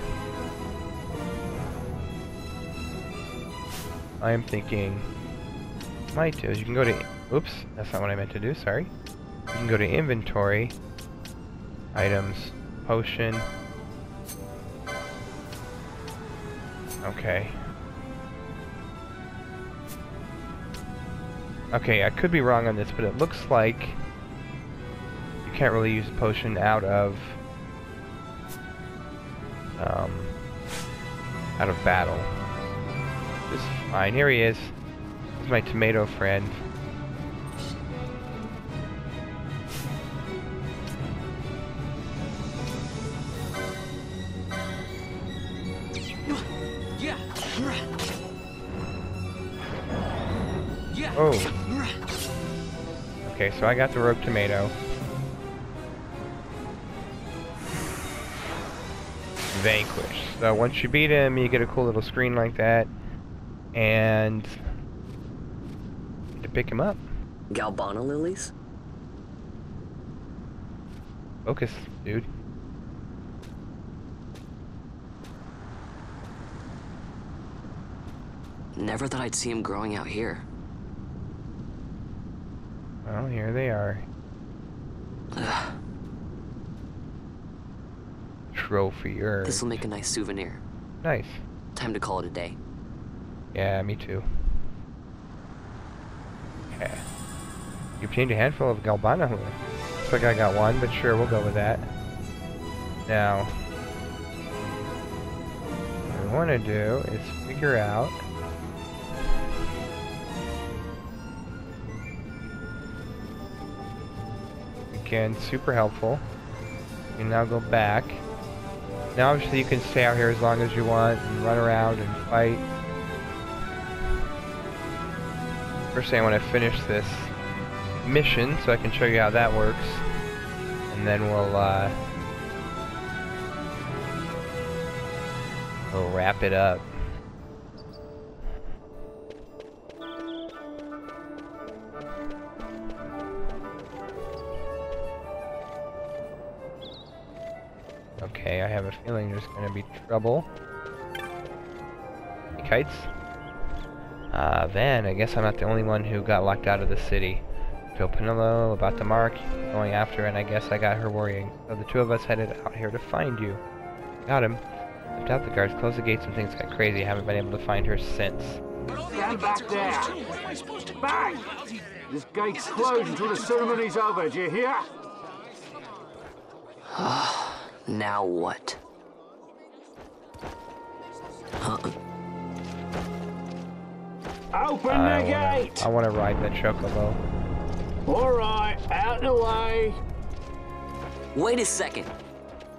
I am thinking, might do is you can go to, oops, that's not what I meant to do, sorry. You can go to inventory, items, potion. Okay. Okay, I could be wrong on this, but it looks like you can't really use a potion out of battle. This is fine. Here he is. This is my tomato friend. Oh. Okay, so I got the rogue tomato. Vanquish. So once you beat him, you get a cool little screen like that, and to pick him up. Galbana lilies? Focus, dude. Never thought I'd see him growing out here. Well, here they are. Ugh. Trophy earned. This'll make a nice souvenir. Nice. Time to call it a day. Yeah, me too. Okay. You obtained a handful of Galbana lilies. Looks like I got one, but sure, we'll go with that. Now, what I want to do is figure out again, super helpful. You can now go back. Now obviously you can stay out here as long as you want and run around and fight. First thing I want to finish this mission so I can show you how that works. And then we'll wrap it up. Okay, I have a feeling there's going to be trouble. Hey, kites. Van, I guess I'm not the only one who got locked out of the city. Phil Penello about the mark, going after, and I guess I got her worrying. So the two of us headed out here to find you. Got him. Left out the guards, closed the gates, and things got crazy. Haven't been able to find her since. Stand back there! Back! This gate's closed until the ceremony's over, do you hear? Now what? Open the gate! I want to ride the chocobo. Alright, out the way! Wait a second.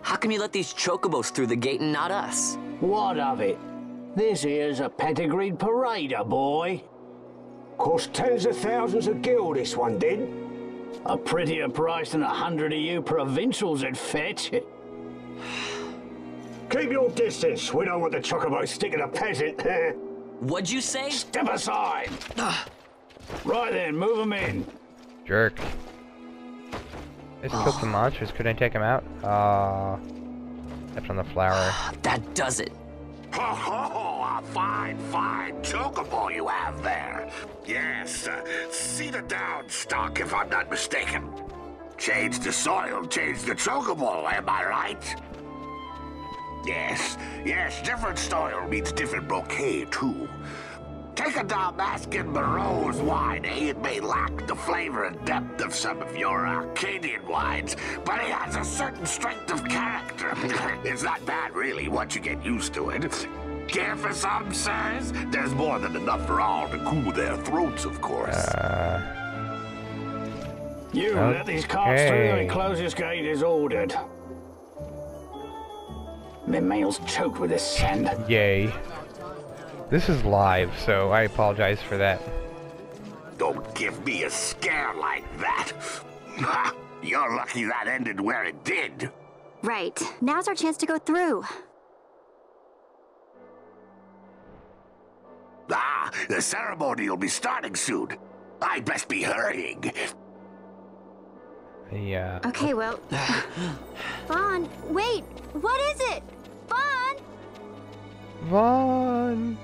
How come you let these chocobos through the gate and not us? What of it? This here's a pedigreed parader, boy. Cost tens of thousands of gil, this one did. A prettier price than 100 of you provincials would fetch. Keep your distance. We don't want the chocobo sticking a peasant. What'd you say? Step aside. Right then, move them in. Jerk. Let's kill some monsters. Could I take them out? Stepped on the flower. That does it. Oh, a fine chocobo you have there. Yes, cedar down stock if I'm not mistaken. Change the soil, change the chocobo, am I right? Yes, different style means different bouquet, too. Take a Dalmascan Barreau's wine, eh? It may lack the flavor and depth of some of your Arcadian wines, but it has a certain strength of character. It's not bad, really, once you get used to it. Care for some, sirs? There's more than enough for all to cool their throats, of course. You let these carts through, the closest gate is ordered. My mail's choked with this sand. Yay. This is live, so I apologize for that. Don't give me a scare like that. You're lucky that ended where it did. Right. Now's our chance to go through. The ceremony will be starting soon. I'd best be hurrying. Yeah. Okay, well... Vaughn, wait! What is it? Vaughn! Vaughn!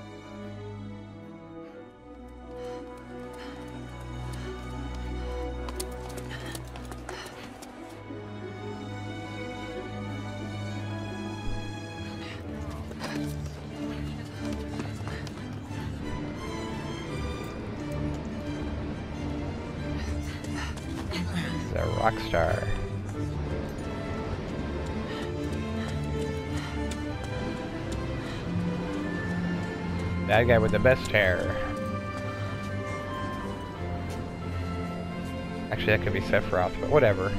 A rock star. Bad guy with the best hair. Actually, that could be Sephiroth, but whatever.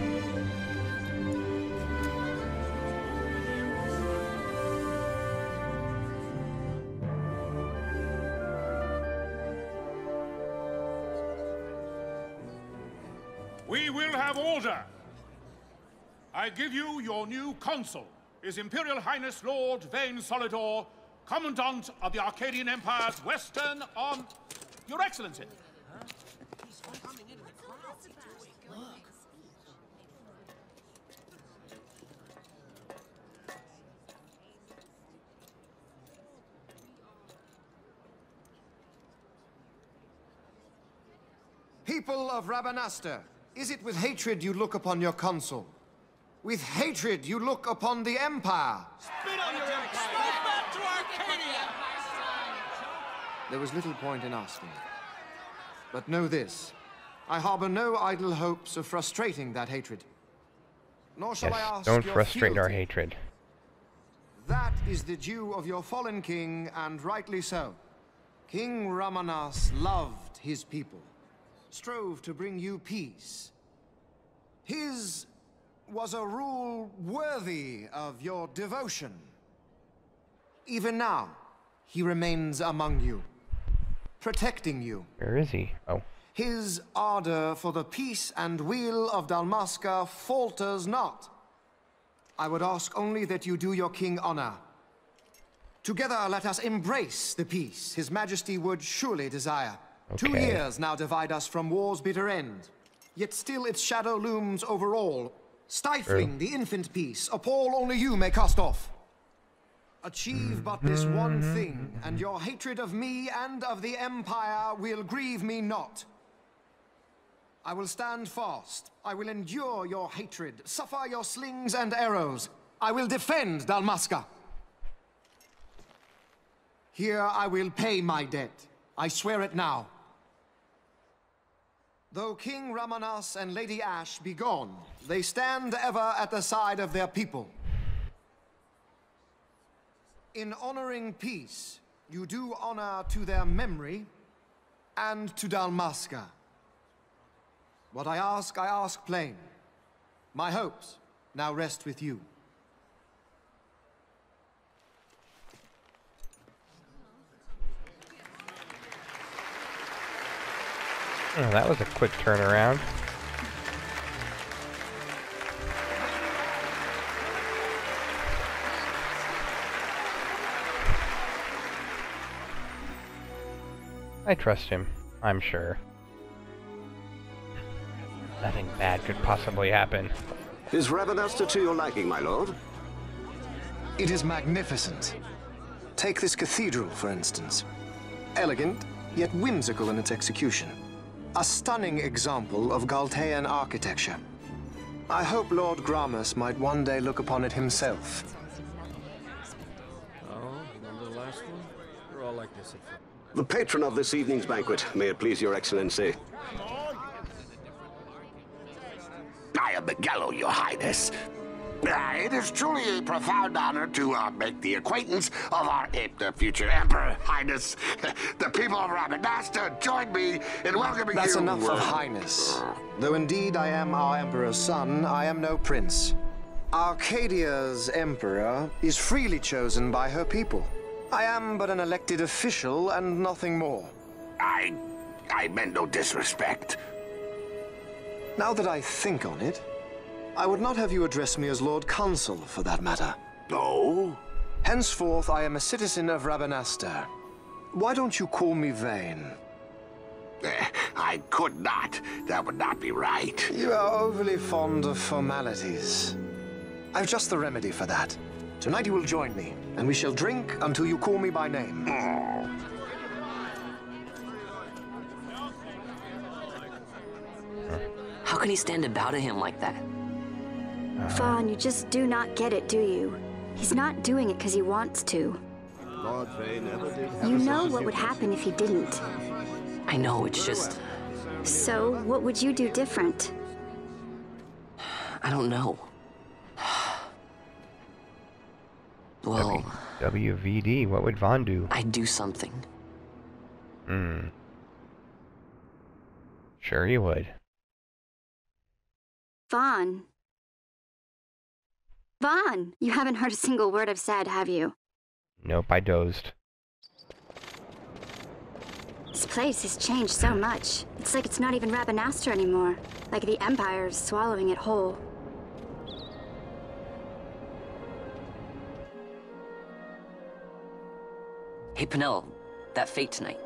We will have order. I give you your new consul, His Imperial Highness Lord Vayne Solidor, Commandant of the Arcadian Empire's Western on... Your Excellency. People of Rabanastre, is it with hatred you look upon your consul? With hatred you look upon the Empire? Spit on your empire! Strike back to Arcadia! There was little point in asking. But know this, I harbor no idle hopes of frustrating that hatred. Nor shall I ask don't your frustrate our fealty. hatred. That is the due of your fallen king, and rightly so. King Ramanas loved his people, strove to bring you peace. His was a rule worthy of your devotion. Even now, he remains among you, protecting you. Where is he? Oh. His ardor for the peace and weal of Dalmasca falters not. I would ask only that you do your king honor. Together let us embrace the peace His Majesty would surely desire. Okay. 2 years now divide us from war's bitter end, yet still its shadow looms over all, stifling the infant peace a pall only you may cast off. Achieve but this one thing, and your hatred of me and of the Empire will grieve me not. I will stand fast. I will endure your hatred, suffer your slings and arrows. I will defend Dalmasca. Here I will pay my debt. I swear it now. Though King Ramanas and Lady Ash be gone, they stand ever at the side of their people. In honoring peace, you do honor to their memory and to Dalmasca. What I ask plain. My hopes now rest with you. Oh, that was a quick turnaround. I trust him, I'm sure. Nothing bad could possibly happen. Is Rabanastre to your liking, my lord? It is magnificent. Take this cathedral, for instance. Elegant, yet whimsical in its execution. A stunning example of Galtean architecture. I hope Lord Gramus might one day look upon it himself. last one? They're all like this at first. The patron of this evening's banquet, may it please your excellency. I am Miguel, your highness. It is truly a profound honor to make the acquaintance of our future emperor, highness. The people of Rabanasta join me in welcoming That's you. enough of highness. Though indeed I am our emperor's son, I am no prince. Arcadia's emperor is freely chosen by her people. I am but an elected official and nothing more. I meant no disrespect. Now that I think on it, I would not have you address me as Lord Consul, for that matter. No? Henceforth, I am a citizen of Rabanasta. Why don't you call me Vane? I could not. That would not be right. You are overly fond of formalities. I've just the remedy for that. Tonight you will join me, and we shall drink until you call me by name. How can he stand about to him like that? Fawn, you just do not get it, do you? He's not doing it because he wants to. Lord Vane never did have You a know son what as would you. happen if he didn't. I know, it's just... So, what would you do different? I don't know. Well... WVD, what would Vaughn do? I'd do something. Sure you would. Vaughn. Vaughn! You haven't heard a single word I've said, have you? Nope, I dozed. This place has changed so much. It's like it's not even Rabanasta anymore. Like the Empire is swallowing it whole. Hey, Penel, that fate tonight.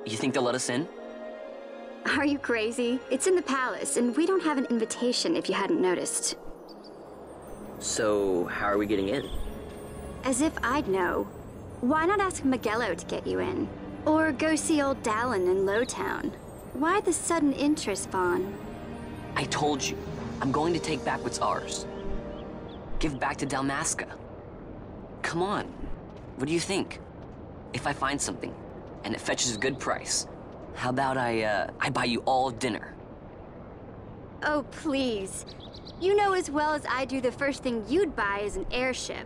You think they'll let us in? Are you crazy? It's in the palace, and we don't have an invitation if you hadn't noticed. So, how are we getting in? As if I'd know. Why not ask Magello to get you in? Or go see old Dallin in Lowtown? Why the sudden interest, Vaughn? I told you, I'm going to take back what's ours. Give back to Dalmasca. Come on, what do you think? If I find something, and it fetches a good price, how about I buy you all dinner? Oh, please. You know as well as I do the first thing you'd buy is an airship.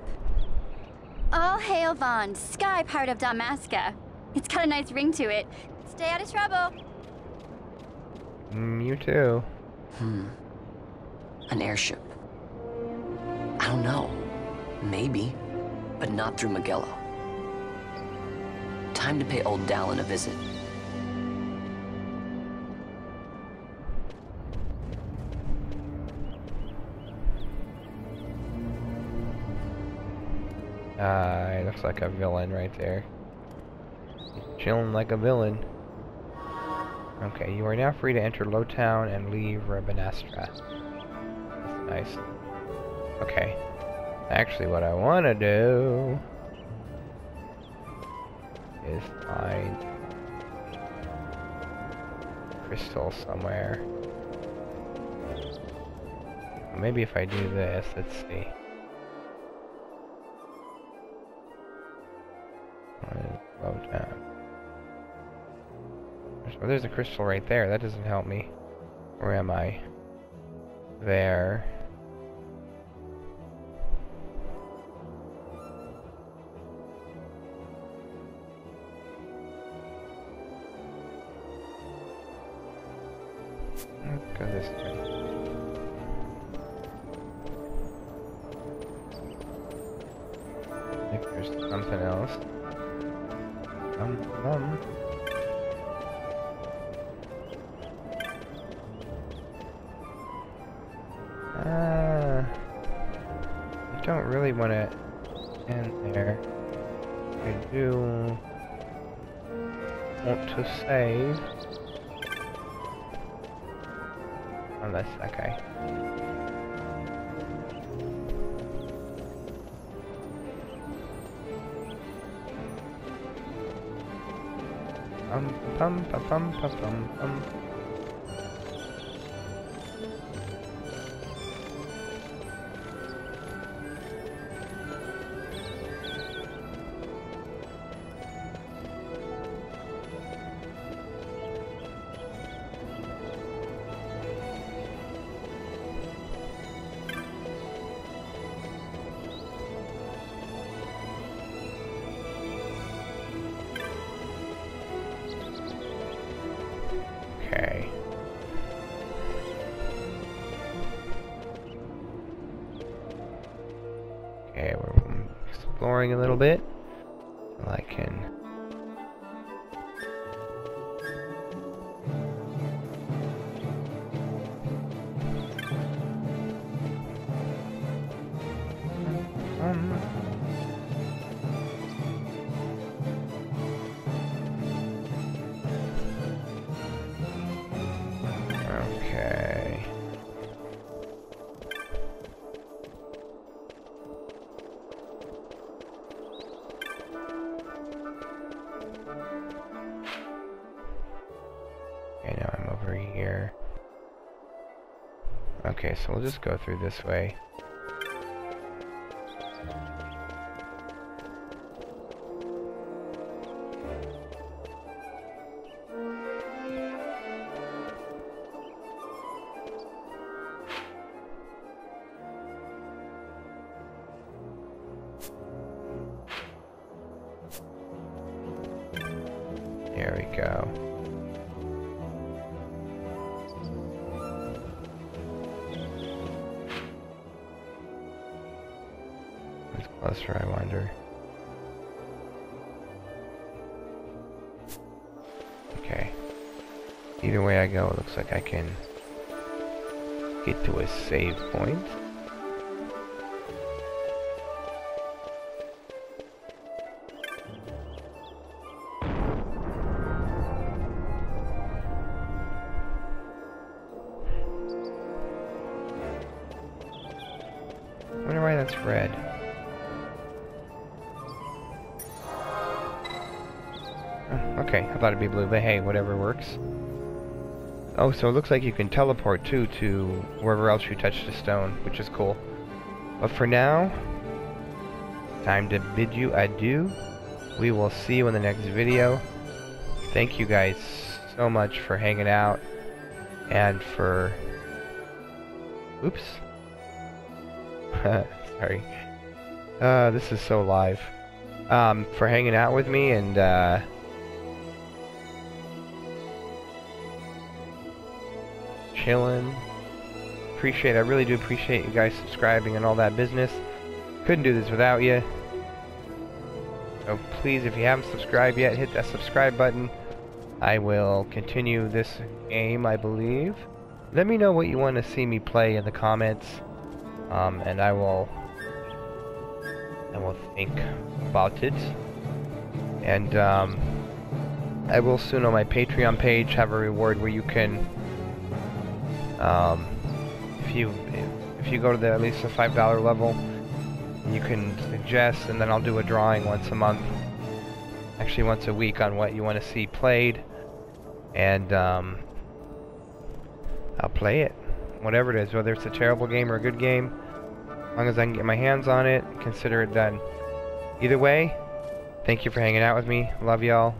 All hail Vaughn, Sky Pirate of Dalmasca. It's got a nice ring to it. Stay out of trouble. You too. An airship. I don't know. Maybe, but not through Magello. Time to pay old Dallin a visit. He looks like a villain right there. He's chilling like a villain. Okay, you are now free to enter Lowtown and leave Rabanastra. That's nice. Okay. Actually, what I want to do is find crystal somewhere. Maybe if I do this, let's see. Lowtown. Oh, there's a crystal right there. That doesn't help me. Where am I? There. Let's go this way. If there's something else. I don't really want to end there. I do want to save. Oh, that's okay. Pum pum pum pum pum pum. exploring a little bit. I can... Okay. Okay, now I'm over here. Okay, so we'll just go through this way. There we go. What's closer, I wonder? Okay. Either way I go, it looks like I can get to a save point. I wonder why that's red. Oh, okay, I thought it'd be blue, but hey, whatever works. Oh, so it looks like you can teleport too to wherever else you touch the stone, which is cool. But for now, time to bid you adieu. We will see you in the next video. Thank you guys so much for hanging out and for... Oops. Sorry. This is so live. For hanging out with me and chilling. I really do appreciate you guys subscribing and all that business. Couldn't do this without you. So please, if you haven't subscribed yet, hit that subscribe button. I will continue this game, I believe. Let me know what you want to see me play in the comments. And I will think about it. And I will soon on my Patreon page have a reward where you can, if you go to at least the $5 level, you can suggest, and then I'll do a drawing once a month, actually once a week, on what you want to see played, and I'll play it. Whatever it is, whether it's a terrible game or a good game, as long as I can get my hands on it, consider it done. Either way, thank you for hanging out with me. Love y'all.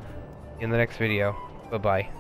In the next video. Bye-bye.